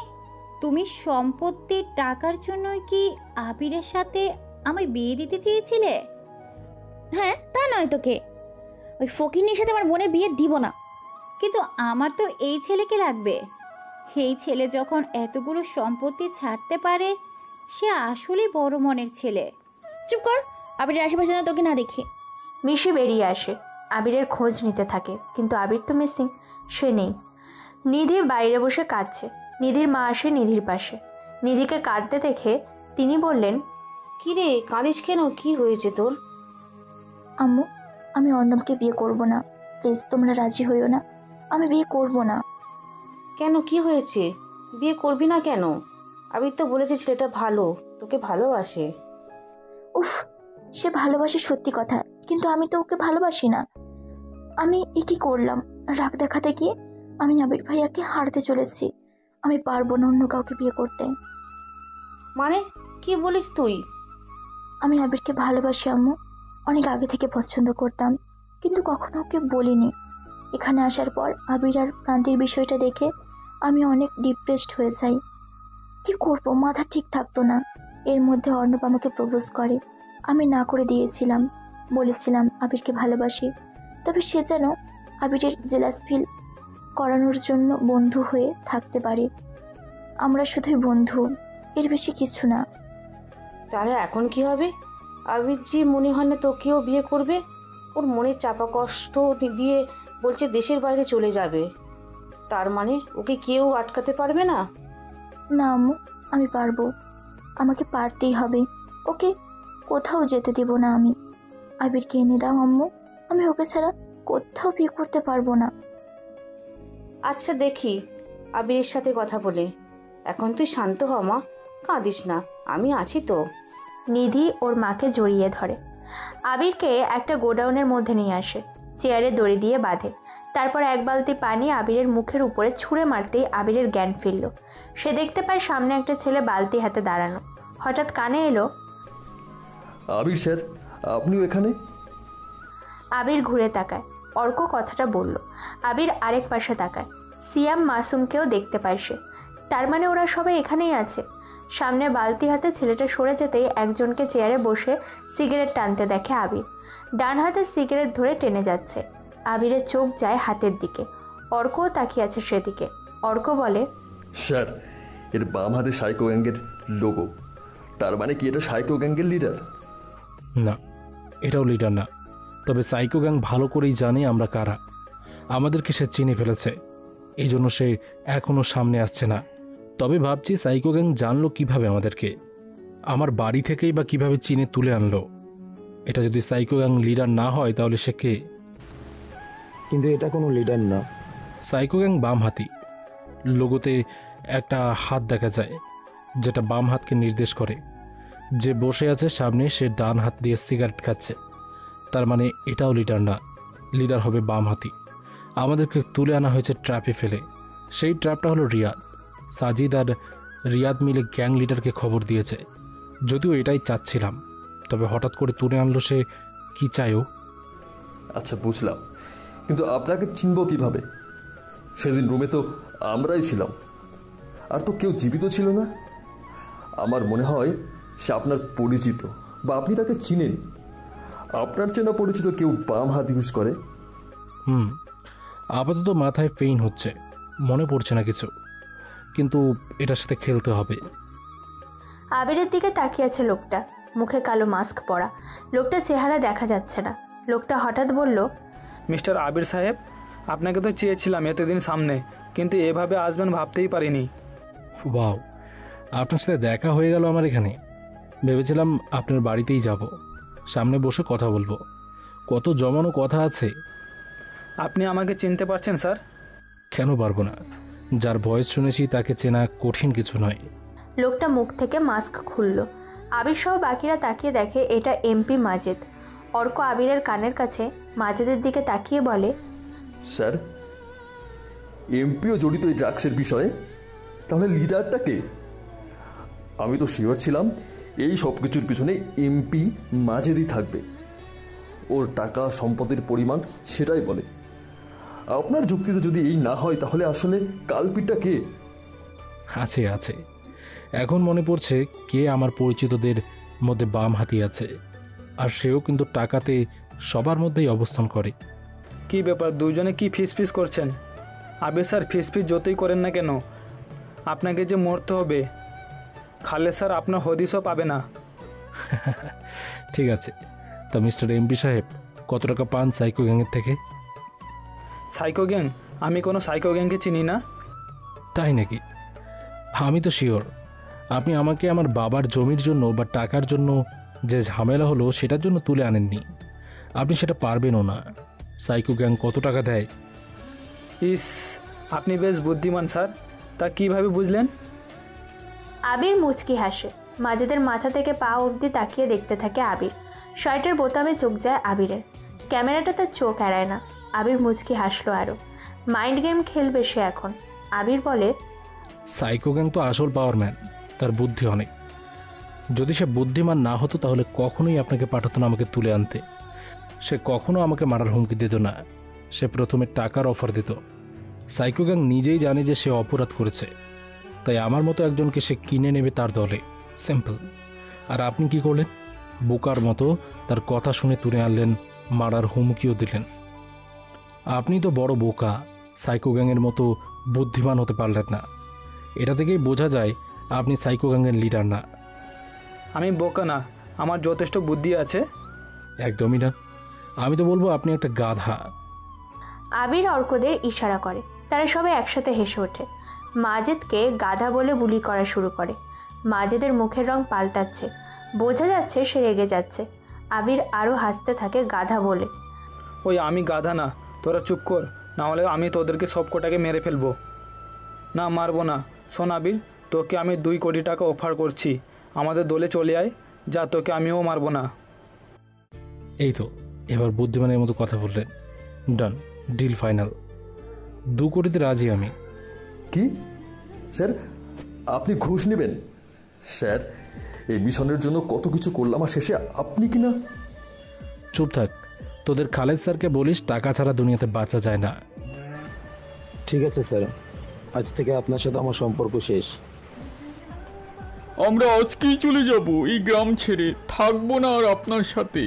তুমি সম্পত্তির টাকার জন্যই কি আবিরের সাথে আমায় বিয়ে দিতে চেয়েছিলে? হ্যাঁ, তা নয় তো কে? ওই ফকিরনির সাথে আমার বোনের বিয়ে দিব না। কিন্তু আমার তো এই ছেলেকে লাগবে। এই ছেলে যখন এতগুলো সম্পত্তি ছাড়তে পারে, সে আসলেই বড় মনের ছেলে। চুপ কর, আবিরের আশেপাশে না তোকে না দেখি। মিশি বেরিয়ে আসে, আবিরের খোঁজ নিতে থাকে, কিন্তু আবির তো মিসিং, সে নেই। নিধি বাইরে বসে কাঁদছে। নিধির মা আসে নিধির পাশে। নিধিকে কাঁদতে দেখে তিনি বললেন, কি রে, কাঁদিস কেন? কি হয়েছে তোর? আম্মু, আমি অর্ণবকে বিয়ে করব না, প্লিজ তোমরা রাজি হইও না, আমি বিয়ে করব না। কেন, কি হয়েছে? বিয়ে করবি না কেন? আবির তো বলেছে ছেলেটা ভালো, তোকে ভালোবাসে। উফ, সে ভালোবাসে সত্যি কথা, কিন্তু আমি তো ওকে ভালোবাসি না। আমি এ কি করলাম? রাগ দেখাতে গিয়ে আমি আবির ভাইয়াকে হারতে চলেছি। আমি পারবো না অন্য কাউকে বিয়ে করতে। মানে কি বলিস তুই? আমি আবিরকে ভালোবাসি আম্মু, অনেক আগে থেকে পছন্দ করতাম, কিন্তু কখনো ওকে বলিনি। এখানে আসার পর আবির আর প্রান্তির বিষয়টা দেখে আমি অনেক ডিপ্রেসড হয়ে যাই। কি করব, মাথা ঠিক থাকতো না। এর মধ্যে অর্ণব আমাকে প্রপোজ করে, আমি না করে দিয়েছিলাম। বলেছিলাম আবিরকে ভালোবাসি, তবে সে যেন আবিরের জেলাস ফিল করানোর জন্য বন্ধু হয়ে থাকতে পারে। আমরা শুধুই বন্ধু, এর বেশি কিছু না। তাহলে এখন কি হবে? আবির জি মনে হয় না তোকেও বিয়ে করবে। ওর মনে চাপা কষ্ট দিয়ে বলছে দেশের বাইরে চলে যাবে। তার মানে ওকে কেউ আটকাতে পারবে না? না আম্মু, আমি পারবো, আমাকে পারতেই হবে। ওকে কোথাও যেতে দেব না আমি। আবিরকে এনে দাও আম্মু, আমি ওকে ছাড়া কোথাও বিয়ে করতে পারবো না। আচ্ছা দেখি আবিরের সাথে কথা বলে। এখন তুই শান্ত হ মা, কাঁদিস না, আমি আছি তো। নিধি ওর মাকে জড়িয়ে ধরে। আবিরকে একটা গোডাউনের মধ্যে নিয়ে আসে, চেয়ারে দড়ি দিয়ে বাঁধে। তারপর এক বালতি পানি আবিরের মুখের উপরে ছুঁড়ে মারতেই আবিরের জ্ঞান ফিরল। সে দেখতে পায় সামনে একটা ছেলে বালতি হাতে দাঁড়ানো। হঠাৎ কানে এলো, আবির স্যার, আপনিও এখানে? আবির ঘুরে তাকায়। অর্ক কথাটা বলল। আবির আরেক পাশে তাকায়। সিয়াম মাসুমকেও দেখতে পায় সে। তার মানে ওরা সবাই এখানেই আছে। সামনে বালতি হাতে ছেলেটা সরে যেতেই একজনকে চেয়ারে বসে সিগারেট টানতে দেখে আবির। ডান হাতে সিগারেট ধরে টেনে যাচ্ছে। আবিরের চোখ যায় হাতের দিকে। অর্কও তাকিয়ে আছে সেদিকে। অর্ক বলে, স্যার, এর বাম হাতে সাইকো গ্যাংয়ের লোগো, তার মানে কি এটা সাইকো গ্যাংয়ের লিডার? না, এটাও লিডার না, তবে সাইকো গ্যাং ভালো করেই জানে আমরা কারা। আমাদেরকে সে চিনে ফেলেছে, এই জন্য সে এখনও সামনে আসছে না। তবে ভাবছি সাইকো গ্যাং জানলো কিভাবে আমাদেরকে, আমার বাড়ি থেকেই বা কিভাবে চিনে তুলে আনলো। এটা যদি সাইকো গ্যাং লিডার না হয় তাহলে সে কে? কিন্তু এটা কোনো লিডার না। সাইকো গ্যাং বাম হাতি, লোগোতে একটা হাত দেখা যায় যেটা বাম হাতকে নির্দেশ করে। যে বসে আছে সামনে সে ডান হাত দিয়ে সিগারেট খাচ্ছে, তার মানে এটাও লিডার না, লিডার হবে বাম হাতি। আমাদেরকে তুলে আনা হয়েছে ট্র্যাপে ফেলে। সেই ট্র্যাপটা হলো রিয়াদ। সাজিদ আর রিয়াদ মিলে গ্যাং লিডারকে খবর দিয়েছে। যদিও এটাই চাচ্ছিলাম, তবে হঠাৎ করে তুলে আনলো সে। কি চায়ও? আচ্ছা বুঝলাম, কিন্তু আপনাকে চিনব কিভাবে? সেদিন রুমে তো আমরাই ছিলাম, আর তো কেউ জীবিত ছিল না। আমার মনে হয় সে আপনার পরিচিত, বা আপনি তাকে চিনেন। আপনার চেনা পরিচিত কেউ বাম হাত ইউজ করে? আপাতত মাথায় পেইন হচ্ছে, মনে পড়ছে না কিছু, কিন্তু এটার সাথে খেলতে হবে। আবিরের দিকে তাকিয়ে আছে লোকটা, মুখে কালো মাস্ক পরা। লোকটার চেহারা দেখা যাচ্ছে না। লোকটা হঠাৎ বলল, মিস্টার আবির সাহেব, আপনাকে তো চেয়েছিলাম এতদিন সামনে, কিন্তু এভাবে আসবেন ভাবতেই পারিনি। ওয়াও, আপনার সাথে দেখা হয়ে গেল আমার এখানে। ভেবেছিলাম আপনার বাড়িতেই যাব, সামনে বসে কথা বলবো। কত জমানো কথা আছে। আপনি আমাকে চিনতে পারছেন স্যার? কেন পারবো না, যার ভয়েস শুনেছি তাকে চেনা কঠিন কিছু নয়। লোকটা মুখ থেকে মাস্ক খুলল। আবির সহ বাকিরা তাকিয়ে দেখে এটা এমপি মাজেদ। অর্ক আবিরের কানের কাছে মাজেদের দিকে তাকিয়ে বলে, স্যার, এমপিও জড়িত এই ড্রাগসের বিষয়ে? তাহলে লিডারটা কে? আমি তো শিওর ছিলাম এই সব কিছুর পিছনে এমপি মাজেদই থাকবে। ওর টাকা সম্পদের পরিমাণ সেটাই বলে। আপনার যুক্তিতে যদি এই না হয় তাহলে আসলে কালপিটটা কে? আছে আছে, এখন মনে পড়ছে কে আমার পরিচিতদের মধ্যে বাম হাতি আছে, আর সেও কিন্তু টাকাতে সবার মধ্যেই অবস্থান করে। কি ব্যাপার, দুজনে কি ফিস করছেন? আবির স্যার ফিস যতই করেন না কেন, আপনাকে যে মরতে হবে। খালেদ স্যার আপনার হদিসও পাবে না। ঠিক আছে, তা মিস্টার এমপি সাহেব কত টাকা পান সাইকো গ্যাংয়ের থেকে? Psycho gang? আমি কোনো সাইকো গ্যাংকে চিনি না। তাই নাকি? আমি তো শিওর আপনি আমাকে আমার বাবার জমির জন্য বা টাকার জন্য যে ঝামেলা হলো সেটার জন্য তুলে আনেননি। আপনি সেটা পারবেনও না। সাইকো গ্যাং কত টাকা দেয়? ইস, আপনি বেশ বুদ্ধিমান স্যার, তা কিভাবে বুঝলেন? আবির মুচকি হাসে। মাজেদের মাথা থেকে পা অবধি তাকিয়ে দেখতে থাকে আবির। শার্টের বোতামে চোখ যায় আবিরের। ক্যামেরাটা তার চোখ এড়ায় না। আবির মুচকি হাসলো আরও। মাইন্ড গেম খেলবে সে এখন। আবির বলে, সাইকো গ্যাং তো আসল পাওয়ারম্যান, তার বুদ্ধি অনেক। যদি সে বুদ্ধিমান না হতো তাহলে কখনোই আপনাকে পাঠাতো না আমাকে তুলে আনতে। সে কখনো আমাকে মারার হুমকি দিত না, সে প্রথমে টাকার অফার দিত। সাইকো গ্যাং নিজেই জানে যে সে অপরাধ করেছে, তাই আমার মতো একজনকে সে কিনে নেবে তার দলে। সিম্পল। আর আপনি কি করলেন? বোকার মতো তার কথা শুনে তুলে আনলেন, মারার হুমকিও দিলেন। আপনি তো বড় বোকা, সাইকো গ্যাংয়ের মতো বুদ্ধিমান হতে পারলেন না। এটা থেকেই বোঝা যায় আপনি সাইকো গ্যাংয়ের লিডার না। আমি বোকা না, আমার যথেষ্ট বুদ্ধি আছে। একদমই না, আমি তো বলবো আপনি একটা গাধা। আবির অর্কদের ইশারা করে। তারা সবাই একসাথে হেসে ওঠে। মাজেদকে গাধা বলে বুলি করা শুরু করে। মাজেদের মুখের রং পাল্টাচ্ছে, বোঝা যাচ্ছে সে রেগে যাচ্ছে। আবির আরও হাসতে থাকে গাধা বলে। ওই আমি গাধা না, তোরা চুপ কর, না হলে আমি তোদেরকে সব কটাকে মেরে ফেলবো। না, মারবো না। শোন আবির, তোকে আমি 2 কোটি টাকা অফার করছি, আমাদের দলে চলে আয়। যা, তোকে আমিও মারবো না। এই তো এবার বুদ্ধিমানের মতো কথা বললেন। ডান, ডিল ফাইনাল। 2 কোটিতে রাজি আমি। কি স্যার, আপনি ঘুষ নেবেন? স্যার, এই মিশনের জন্য কত কিছু করলাম আর শেষে আপনি কি না? চুপ থাক, তোদের খালেদ স্যারকে বলিস টাকা ছাড়া দুনিয়াতে বাঁচা যায় না। ঠিক আছে স্যার, আজ থেকে আপনার সাথে আমার সম্পর্ক শেষ। আমরা আজকেই চলে যাব এই গ্রাম ছেড়ে, থাকবো না আর আপনার সাথে।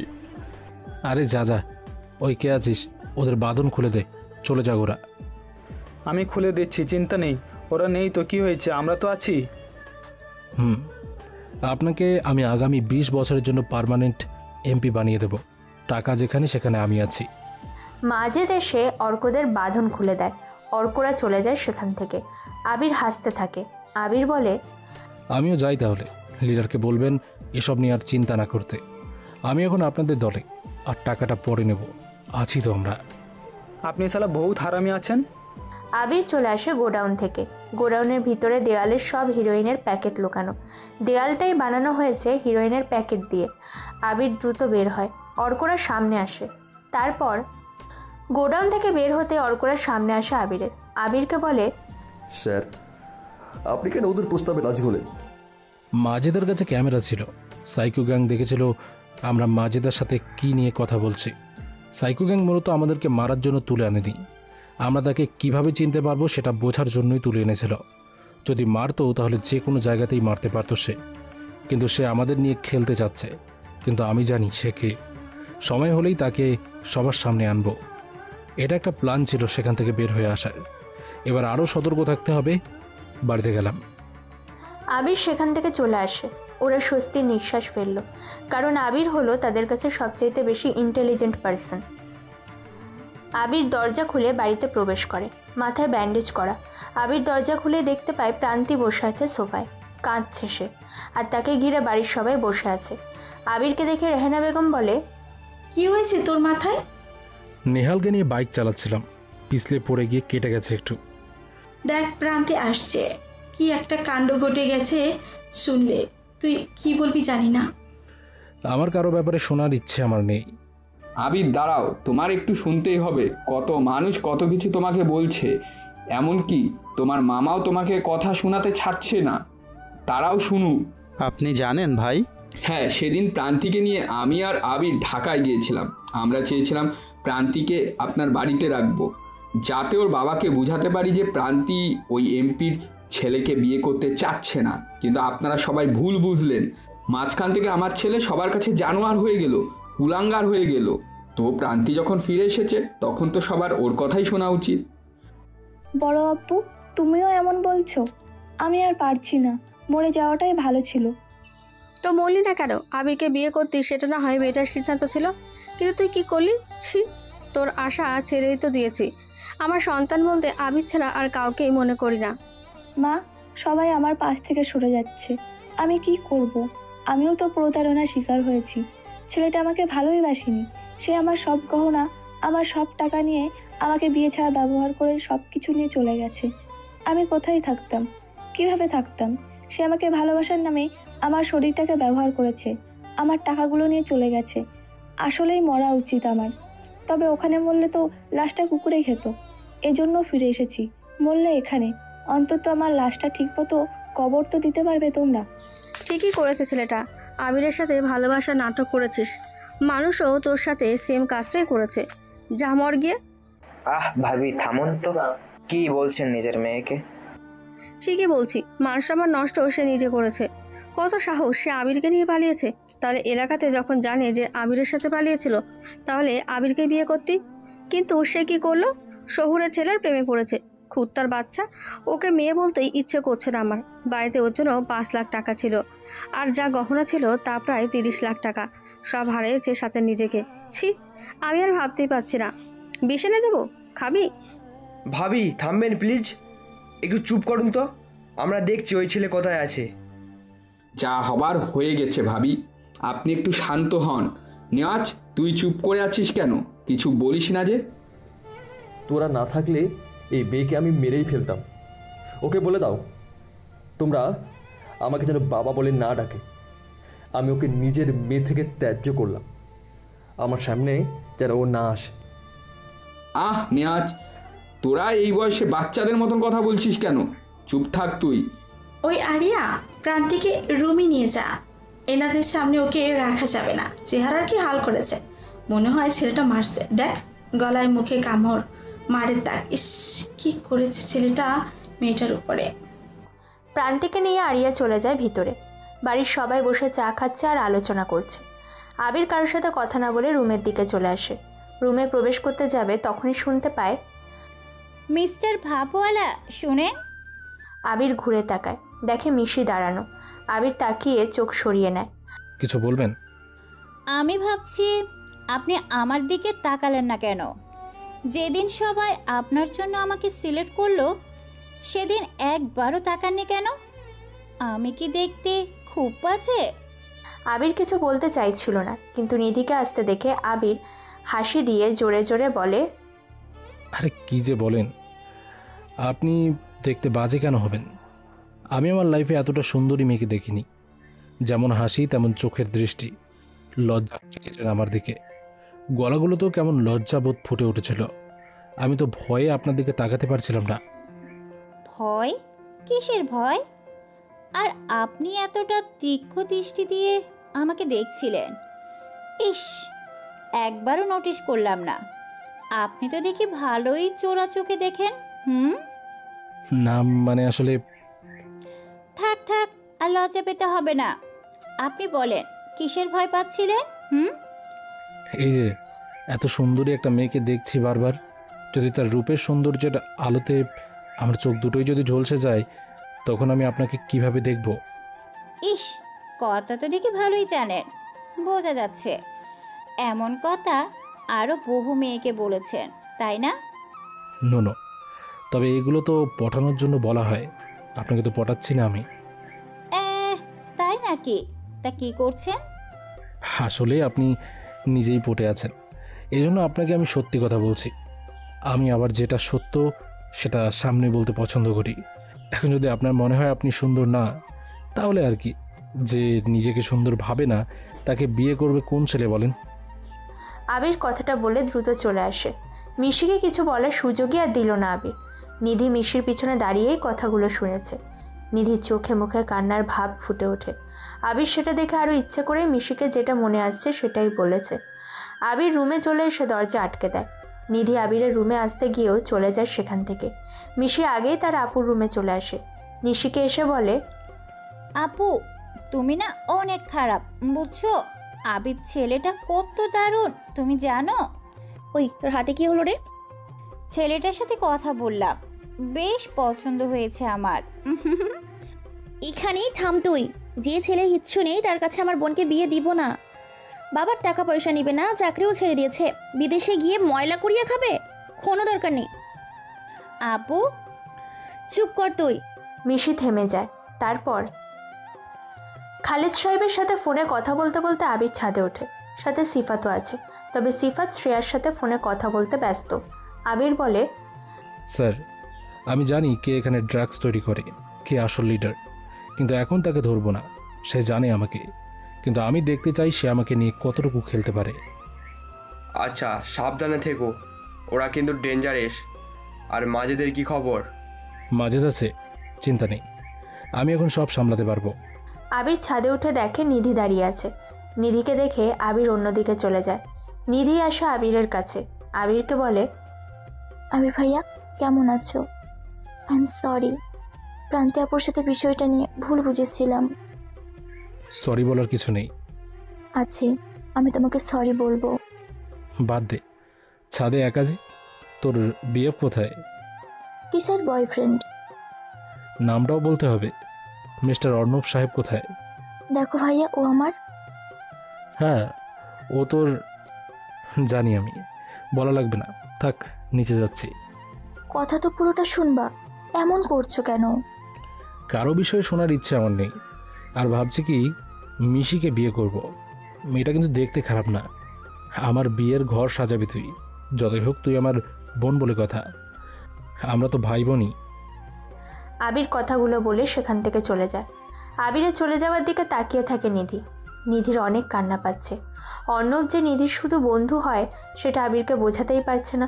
আরে যা যা, ওই কে আছিস, ওদের বাঁধন খুলে দে, চলে যা ওরা। আমি খুলে দিচ্ছি, চিন্তা নেই। ওরা নেই তো কি হয়েছে, আমরা তো আছি। আপনাকে আমি আগামী 20 বছরের জন্য পার্মানেন্ট এমপি বানিয়ে দেব। টাকা যেখানে সেখানে আমি আছি। মাজেদ এসে অর্কদের বাঁধন খুলে দেয়। অর্করা চলে যায় সেখান থেকে। আবির হাসতে থাকে। আবির বলে, আমিও যাই তাহলে। লিডারকে বলবেন এসব নিয়ে আর চিন্তা না করতে। আমি এখন আপনাদের দলে, আর টাকাটা পরে নেব। আছি তো আমরা। আপনি শালা বহুত হারামি আছেন। আবির চলে আসে গোডাউন থেকে। গোডাউনের ভিতরে দেওয়ালের সব হিরোইনের প্যাকেট লুকানো। দেওয়ালটাই বানানো হয়েছে হিরোইনের প্যাকেট দিয়ে। আবির দ্রুত বের হয়। অর্করা সামনে আসে। তারপর গোডাউন থেকে বের হতে অর্করা সামনে আসে আবিরের। আবিরকে বলে, স্যার, আপনি কেন ওদের প্রস্তাবে রাজি হলেন? মাজেদের কাছে ক্যামেরা ছিল। সাইকো গ্যাং দেখেছিল আমরা মাজেদার সাথে কি নিয়ে কথা বলছি। সাইকো গ্যাং মূলত আমাদেরকে মারার জন্য তুলে আনেনি, আমরা তাকে কিভাবে চিনতে পারবো সেটা বোঝার জন্যই তুলে এনেছিল। যদি মারতো তাহলে যে কোনো জায়গাতেই মারতে পারতো সে, কিন্তু সে আমাদের নিয়ে খেলতে চাচ্ছে। কিন্তু আমি জানি সে কে। সময় হলেই তাকে সবার সামনে আনবো। এটা একটা প্ল্যান ছিল সেখান থেকে বের হয়ে আসার। এবার আরও সতর্ক থাকতে হবে। বাড়িতে গেলাম। আবির সেখান থেকে চলে আসে। ওরা স্বস্তির নিঃশ্বাস ফেলল, কারণ আবির হলো তাদের কাছে সবচাইতে বেশি ইন্টেলিজেন্ট পারসন। আবির দরজা খুলে বাড়িতে প্রবেশ করে। মাথায় ব্যান্ডেজ করা। আবির দরজা খুলে দেখতে পায় প্রান্তি বসে আছে সোফায়, কাঁদছে সে। আর তাকে ঘিরে বাড়ির সবাই বসে আছে। আবিরকে দেখে রেহেনা বেগম বলে, কি হয়েছে তোর মাথায়? নেহালকে নিয়ে বাইক চালাচ্ছিলাম, পিছলে পড়ে গিয়ে কেটে গেছে একটু। দেখ প্রান্তে আসছে, কি একটা কাণ্ড ঘটে গেছে শুনলে তুই কি বলবি জানি না। আমার কারো ব্যাপারে শোনার ইচ্ছে আমার নেই। আবির দাঁড়াও, তোমার একটু শুনতেই হবে। কত মানুষ কত কিছু তোমাকে বলছে, এমনকি তোমার মামাও তোমাকে কথা শোনাতে ছাড়ছে না, তারাও শুনুক। আপনি জানেন ভাই? হ্যাঁ, সেদিন প্রান্তিকে নিয়ে আমি আর আবির ঢাকায় গিয়েছিলাম। আমরা চেয়েছিলাম প্রান্তিকে আপনার বাড়িতে রাখবো, যাতে ওর বাবাকে বোঝাতে পারি যে প্রান্তি ওই এমপির ছেলেকে বিয়ে করতে চাচ্ছে না। কিন্তু আপনারা সবাই ভুল বুঝলেন। মাঝখান থেকে আমার ছেলে সবার কাছে জানোয়ার হয়ে গেল, কুলাঙ্গার হয়ে গেল। তো প্রান্তি যখন ফিরে এসেছে তখন তো সবার ওর কথাই শোনা উচিত। বড় আপু, তুমিও এমন বলছো? আমি আর পারছি না, মরে যাওয়াটাই ভালো ছিল। তো বললি না কেন আবিরকে বিয়ে করতি? সেটা না হয় মেয়েটার সিদ্ধান্ত ছিল, কিন্তু তুই কি করলি? ছি, তোর আশা ছেড়েই তো দিয়েছি। আমার সন্তান বলতে আবির ছাড়া আর কাউকেই মনে করি না। মা, সবাই আমার পাশ থেকে সরে যাচ্ছে, আমি কি করব? আমিও তো প্রতারণার শিকার হয়েছি। ছেলেটা আমাকে ভালোই বাসেনি, সে আমার সব গহনা, আমার সব টাকা নিয়ে আমাকে বিয়ে ছাড়া ব্যবহার করে সব কিছু নিয়ে চলে গেছে। আমি কোথায় থাকতাম, কিভাবে থাকতাম? সে আমাকে ভালোবাসার নামে আমার শরীরটাকে ব্যবহার করেছে, আমার টাকাগুলো নিয়ে চলে গেছে। আসলেই মরা উচিত আমার, তবে ওখানে মরলে তো লাশটা কুকুরে খেত। এজন্য ফিরে এসেছি। মরলে এখানে অন্তত আমার লাশটা ঠিকমতো কবর তো দিতে পারবে তোমরা। ঠিকই করেছে ছেলেটা, আবিরের সাথে ভালোবাসা নাটক করেছিস। মানুষও তোর সাথে সেম কাজটাই করেছে। যা মর গিয়ে। ভাবি থামুন তো, কি বলছেন নিজের মেয়েকে? ঠিকই বলছি, মানুষ আমার নষ্ট সে নিজে করেছে। কত সাহস, সে আবিরকে নিয়ে পালিয়েছে। তাহলে এলাকাতে যখন জানে যে আবিরের সাথে পালিয়েছিল, তাহলে আবিরকে বিয়ে করতি। কিন্তু সে কি করলো? শহুরের ছেলের প্রেমে পড়েছে। কুত্তার বাচ্চা, ওকে মেয়ে বলতেই ইচ্ছে করছে না আমার। বাড়িতে ওর জন্য 5 লাখ টাকা ছিল, আর যা গহনা ছিল তা প্রায় 30 লাখ টাকা। সব হারিয়েছে, সাথে নিজেকে। ছি, আমি আর ভাবতেই পারছি না। বিষ এনে দেবো, খাবি? ভাবি থামবেন প্লিজ, একটু চুপ করুন তো, আমরা দেখছি ওই ছেলে কোথায় আছে। যা হবার হয়ে গেছে ভাবি, আপনি একটু শান্ত হন। নেওয়াজ, তুই চুপ করে আছিস কেন? কিছু বলিস না যে? তোরা না থাকলে এই মেয়েকে আমি মেরেই ফেলতাম। ওকে বলে দাও তোমরা আমাকে যেন বাবা বলে না ডাকে। আমি ওকে নিজের মেয়ে থেকে ত্যায্য করলাম, আমার সামনে যেন ও না আসে। নেওয়াজ, তোরা এই বয়সে বাচ্চাদের মতন কথা বলছিস কেন? চুপ থাক তুই। ওই আরিয়া, প্রান্তিকে রুমে নিয়ে যা। এনাদের সামনে ওকে রাখা যাবে না। চেহারার কি হাল করেছে, মনে হয় ছেলেটা মারছে। দেখ, গলায় মুখে কামড়, মারের দাগ। ইস, কি করেছে ছেলেটা মেয়েটার উপরে। প্রান্তিকে নিয়ে আরিয়া চলে যায় ভিতরে। বাড়ির সবাই বসে চা খাচ্ছে আর আলোচনা করছে। আবির কারোর সাথে কথা না বলে রুমের দিকে চলে আসে। রুমে প্রবেশ করতে যাবে, তখনই শুনতে পায়, মিস্টার ভাপওয়ালা শুনেন। আবির ঘুরে তাকায়, দেখে মিশি দাঁড়ানো। আবির তাকিয়ে চোখ সরিয়ে নেয়। কিছু বলবেন? আমি ভাবছি আপনি আমার দিকে তাকালেন না কেন? যেদিন সবাই আপনার জন্য আমাকে সিলেক্ট করলো, সেদিন একবারও তাকাননি কেন? আমি কি দেখতে খুব বাজে? আবির কিছু বলতে চাইছিল না, কিন্তু নিধিকে আসতে দেখে আবির হাসি দিয়ে জোরে জোরে বলে, আরে কি যে বলেন, আপনি দেখতে বাজে কেন হবেন? আমি আমার লাইফে এতটা সুন্দরী মেয়েকে দেখিনি। যেমন হাসি তেমন চোখের দৃষ্টি, লজ্জা আমার দিকে। গলাগুলো তো কেমন লজ্জাবোধ ফুটে উঠেছিল। আমি তো ভয়ে আপনার দিকে তাকাতে পারছিলাম না। ভয়? কিসের ভয়? আর আপনি এতটা তীক্ষ্ণ দৃষ্টি দিয়ে আমাকে দেখছিলেন, ইস, একবারও নোটিস করলাম না। আপনি তো দেখি ভালোই চোরা চোখে দেখেন। না মানে আসলে। থাক থাক, আর লজ্জা পেতে হবে না। আপনি বলেন, কিসের ভয় পাচ্ছিলেন? এই যে এত সুন্দরী একটা মেয়েকে দেখছি বারবার, যদি তার রূপের সৌন্দর্যের আলোতে আমার চোখ দুটোই যদি ঝলসে যায়, তখন আমি আপনাকে কিভাবে দেখব? ইস, কথা তো দেখি ভালোই জানেন, বোঝা যাচ্ছে। এমন কথা আরও বহু মেয়েকে বলেছেন, তাই না? নো, তবে এগুলো তো পটানোর জন্য বলা হয়, আপনাকে তো পটাচ্ছি না আমি। তাই নাকি? তা কি করছেন? আসলে আপনি নিজেই পটে আছেন, এই জন্য আপনাকে আমি সত্যি কথা বলছি। আমি আবার যেটা সত্য সেটা সামনে বলতে পছন্দ করি। এখন যদি আপনার মনে হয় আপনি সুন্দর না, তাহলে আর কি, যে নিজেকে সুন্দর ভাবে না তাকে বিয়ে করবে কোন ছেলে বলেন? আবির কথাটা বলে দ্রুত চলে আসে। মিশিকে কিছু বলার সুযোগই আর দিল না আবির। নিধি মিশির পিছনে দাঁড়িয়েই কথাগুলো শুনেছে। নিধির চোখে মুখে কান্নার ভাব ফুটে ওঠে। আবির সেটা দেখে আরও ইচ্ছে করেই মিশিকে যেটা মনে আসছে সেটাই বলেছে। আবির রুমে চলে এসে দরজা আটকে দেয়। নিধি আবিরের রুমে আসতে গিয়েও চলে যায় সেখান থেকে। মিশি আগেই তার আপুর রুমে চলে আসে। নিশিকে এসে বলে, আপু তুমি না অনেক খারাপ, বুঝছো? আবির ছেলেটা কত দারুণ তুমি জানো? ওই তোর হাতে কি হলো রে? ছেলেটার সাথে কথা বললাম, বেশ পছন্দ হয়েছে আমার। এখানেই থাম তুই। যে ছেলে কিচ্ছু নেই তার কাছে আমার বোনকে বিয়ে দিব না। বাবার টাকা পয়সা নিবে না, চাকরিও ছেড়ে দিয়েছে, বিদেশে গিয়ে ময়লা কুড়িয়ে খাবে, কোনো দরকার নেই। আপু চুপ কর তুই। মিশি থেমে যায়। তারপর খালিদ সাহেবের সাথে ফোনে কথা বলতে বলতে আবির ছাদে ওঠে। সাথে সিফাতও আছে, তবে সিফাত শ্রেয়ার সাথে ফোনে কথা বলতে ব্যস্ত। আবির বলে, স্যার, আমি জানি কে এখানে ড্রাগস তৈরি করে, কে আসল লিডার, কিন্তু এখন তাকে ধরবো না। সে জানে আমাকে, কিন্তু আমি দেখতে চাই সে আমাকে নিয়ে কতটুকু খেলতে পারে। আচ্ছা, সাবধানে থেকো, ওরা কিন্তু ডেঞ্জারেস। আর মাজেদের কি খবর? মাজেদ আছে, চিন্তা নেই, আমি এখন সব সামলাতে পারবো। আবির ছাদে উঠে দেখে নিধি দাঁড়িয়ে আছে। নিধিকে দেখে আবির অন্যদিকে চলে যায়। নিধি আসে আবিরের কাছে। আবিরকে বলে, আবির ভাইয়া কেমন আছো? আই এম সরি, প্রান্তি আপুর সাথে বিষয়টা নিয়ে ভুল বুঝেছিলাম। সরি বলার কিছু নেই। আছে, আমি তোমাকে সরি বলবো। বাদ দে, ছাদে একা যে। তোর বিএফ কোথায়? কিসের বয়ফ্রেন্ড? নামটাও বলতে হবে। মিস্টার অর্ণব সাহেব কোথায়? দেখো ভাইয়া, ও আমার। হ্যাঁ, ও তোর। জানি আমি, বলা লাগবে না, থাক, নিচে যাচ্ছি। কথা তো পুরোটা শুনবা, এমন করছো কেন? কারো বিষয়ে শোনার ইচ্ছে আমার নেই। আর ভাবছি কি, মিশিকে বিয়ে করব। মেয়েটা কিন্তু দেখতে খারাপ না। আমার বিয়ের ঘর সাজাবি তুই। যতই হোক তুই আমার বোন বলে কথা, আমরা তো ভাই বোনই। আবির কথাগুলো বলে সেখান থেকে চলে যায়। আবিরের চলে যাওয়ার দিকে তাকিয়ে থাকে নিধি। নিধির অনেক কান্না পাচ্ছে। অর্ণব যে নিধির শুধু বন্ধু হয় সেটা আবিরকে বোঝাতেই পারছে না।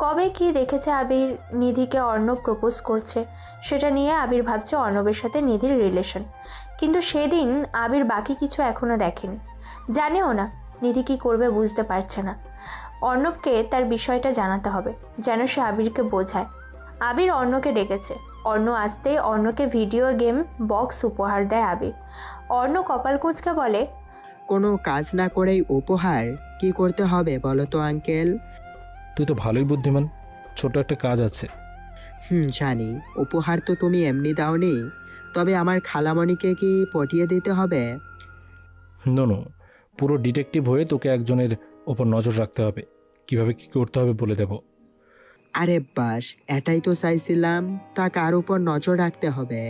কবে কি দেখেছে আবির নিধিকে অর্ণব প্রপোজ করছে, সেটা নিয়ে আবির ভাবছে অর্ণবের সাথে নিধির রিলেশন। কিন্তু সেদিন আবির বাকি কিছু এখনও দেখেনি, জানেও না নিধি কী করবে, বুঝতে পারছে না। অর্ণবকে তার বিষয়টা জানাতে হবে, যেন সে আবিরকে বোঝায়। আবির অর্ণকে ডেকেছে। অর্ণ আসতেই অর্ণকে ভিডিও গেম বক্স উপহার দেয় আবির। অর্ণ কপাল কুঁচকে বলে, কোনো কাজ না করেই উপহার? কি করতে হবে বলো তো আঙ্কেল? তুই তো ভালোই বুদ্ধিমান, ছোট একটা কাজ আছে। জানি, উপহার তো তুমি এমনি দাওনি, তবে আমার খালামণিকে কি পটিয়ে দিতে হবে? নো, পুরো ডিটেকটিভ হয়ে তোকে একজনের ওপর নজর রাখতে হবে। কিভাবে কি করতে হবে বলে দেব। আরে বাস, এটাই তো চাইছিলাম। তা কার উপর নজর রাখতে হবে?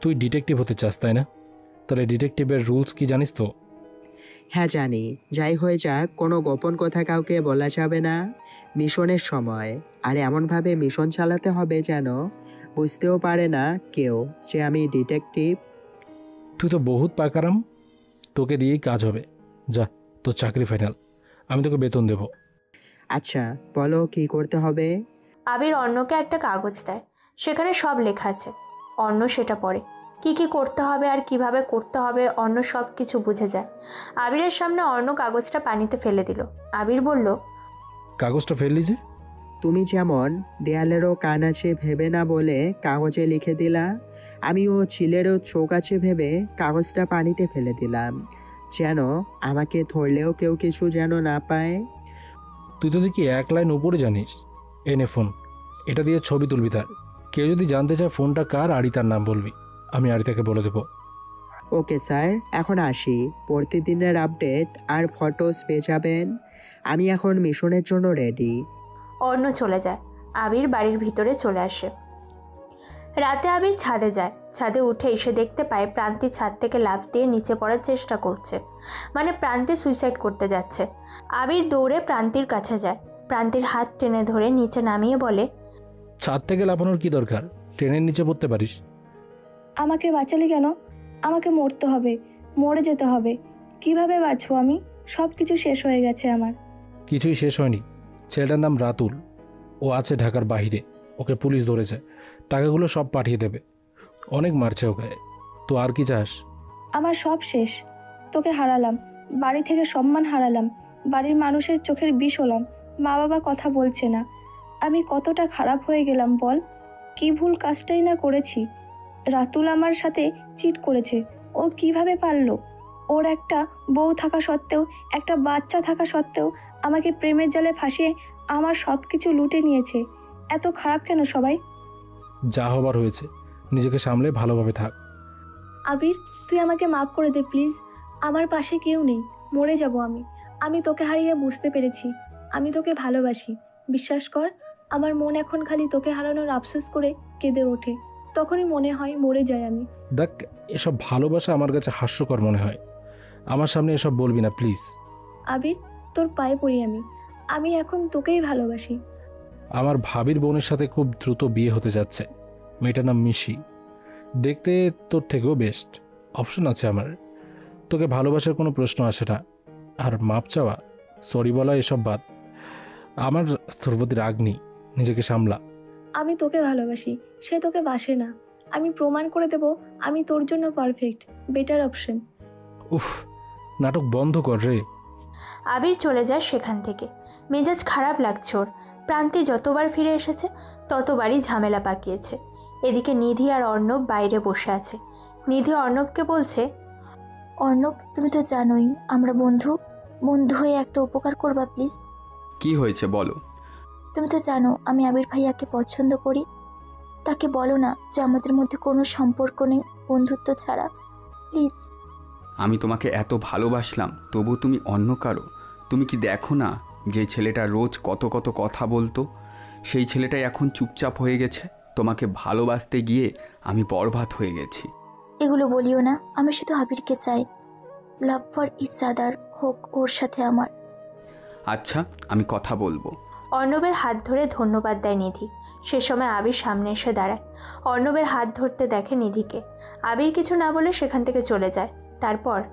তুই ডিটেকটিভ হতে চাস তাই না? তাহলে ডিটেকটিভের রুলস কি জানিস তো? হ্যাঁ জানি। যাই হয়ে যাক, কোনো গোপন কথা কাউকে বলা যাবে না মিশনের সময়। আর এমনভাবে মিশন চালাতে হবে যেন বুঝতেও পারে না কেউ যে আমি ডিটেকটিভ। তুই তো বহুত পাকারাম, তোকে দিয়েই কাজ হবে। যা, তোর চাকরি ফাইনাল, আমি তোকে বেতন দেব। আচ্ছা বলো, কি করতে হবে? আবির অর্ণকে একটা কাগজ দেয়, সেখানে সব লেখা আছে। অর্ণ সেটা পড়ে। কি কি করতে হবে আর কিভাবে করতে হবে অর্ণ সব কিছু বুঝে যায়। আবিরের সামনে অর্ণ কাগজটা পানিতে ফেলে দিল। আবির বলল, কাগজটা ফেললি যে? তুমি যেমন দেয়ালেরও কান আছে ভেবে না বলে কাগজে লিখে দিলা, আমিও চিলেরও চোখ আছে ভেবে কাগজটা পানিতে ফেলে দিলাম, যেন আমাকে ধরলেও কেউ কিছু যেন না পায়। তুই তো দেখি এক লাইন উপরে জানিস। এনে ফোন, এটা দিয়ে ছবি তুলবি তার। কেউ যদি জানতে চায় ফোনটা কার, আরিতার নাম বলবি, আমি আরিতাকে বলে দেবো। ওকে স্যার, এখন আসি। প্রতিদিনের আপডেট আর ফটোস পেয়ে যাবেন। আমি এখন মিশনের জন্য রেডি। অর্ণ চলে যায়। আবির বাড়ির ভিতরে চলে আসে। রাতে আবির ছাদে যায়। ছাদে উঠে এসে দেখতে পায় প্রান্তি ছাদ থেকে লাফ দিয়ে নিচে পড়ার চেষ্টা করছে, মানে প্রান্তি সুইসাইড করতে যাচ্ছে। আবির দৌড়ে প্রান্তির কাছে যায়। প্রান্তির হাত টেনে ধরে নিচে নামিয়ে বলে, ছাদ থেকে লাফানোর কি দরকার? ট্রেনের নিচে পড়তে পারিস। আমাকে বাঁচালি কেন? আমাকে মরতে হবে, মরে যেতে হবে। কিভাবে বাঁচবো আমি? সব কিছু শেষ হয়ে গেছে আমার। কিছুই শেষ হয়নি। ছেলেটার নাম রাতুল, ও আছে ঢাকার বাইরে। ওকে পুলিশ ধরেছে, টাকাগুলো সব পাঠিয়ে দেবে। অনেক মারছে ওকে। তো আর কি চাস? আমার সব শেষ। তোকে হারালাম, বাড়ি থেকে সম্মান হারালাম, বাড়ির মানুষের চোখের বিষ হলাম, মা বাবা কথা বলছে না। আমি কতটা খারাপ হয়ে গেলাম বল? কি ভুল কাজটাই না করেছি। রাতুল আমার সাথে চিট করেছে। ও কিভাবে পারলো? ওর একটা বউ থাকা সত্ত্বেও, একটা বাচ্চা থাকা সত্ত্বেও আমাকে প্রেমের জালে ফাঁসিয়ে আমার সব কিছু লুটে নিয়েছে। এত খারাপ কেন সবাই? যা হবার হয়েছে, নিজেকে সামলে ভালোভাবে থাক। আবির, তুই আমাকে মাফ করে দে প্লিজ। আমার পাশে কেউ নেই, মরে যাব আমি। আমি তোকে হারিয়ে বুঝতে পেরেছি আমি তোকে ভালোবাসি। বিশ্বাস কর, আমার মন এখন খালি তোকে হারানোর আফসোস করে কেঁদে ওঠে। তখনই মনে হয় মরে যাই আমি। দেখ, এসব ভালোবাসা আমার কাছে হাস্যকর মনে হয়। আমার সামনে এসব বলবি না প্লিজ। আবির, তোর পায়ে পড়ি আমি। আমি এখন তোকেই ভালোবাসি। আমার ভাবির বোনের সাথে খুব দ্রুত বিয়ে হতে যাচ্ছে। মেয়েটার নাম মিশি। দেখতে তোর থেকেও বেস্ট। অপশন আছে আমার। তোকে ভালোবাসার কোনো প্রশ্ন আসে না। আর মাপ চাওয়া, সরি বলা এসব বাদ। আমার তোর প্রতি রাগ নেই, নিজেকে সামলা। আমি তোকে ভালোবাসি, সে তোকে বাসে না। আমি প্রমাণ করে দেব আমি তোর জন্য পারফেক্ট, বেটার অপশন। উফ, নাটক বন্ধ কর রে। আবির চলে যায় সেখান থেকে। মেজাজ খারাপ লাগছে ওর। প্রান্তি যতবার ফিরে এসেছে ততবারই ঝামেলা পাকিয়েছে। এদিকে নিধি আর অর্ণব বাইরে বসে আছে। নিধি অর্ণবকে বলছে, অর্ণব, তুমি তো জানোই আমরা বন্ধু। বন্ধু হয়ে একটা উপকার করবা প্লিজ? কি হয়েছে বলো। তুমি তো জানো আমি আবির ভাইয়াকে পছন্দ করি। তাকে বলো না যে আমাদের মধ্যে কোনো সম্পর্ক নেই, বন্ধুত্ব ছাড়া, প্লিজ। আমি তোমাকে এত ভালোবাসলাম, তবু তুমি অন্য কারো। তুমি কি দেখো না যে ছেলেটা রোজ কত কত কথা বলতো, সেই ছেলেটাই এখন চুপচাপ হয়ে গেছে। তোমাকে ভালোবাসতে গিয়ে আমি বরবাদ হয়ে গেছি। এগুলো বলিও না, আমি শুধু আবিরকে চাই। লাভ ফর ইচ আদার হোক ওর সাথে আমার। আচ্ছা, আমি কথা বলবো। অর্ণবের হাত ধরে ধন্যবাদ দেয় নিধি। সে সময় আবির সামনে এসে দাঁড়ায়। অর্ণবের হাত ধরতে দেখে নিধিকে। আবির কিছু না বলে সেখান থেকে চলে যায়। তারপর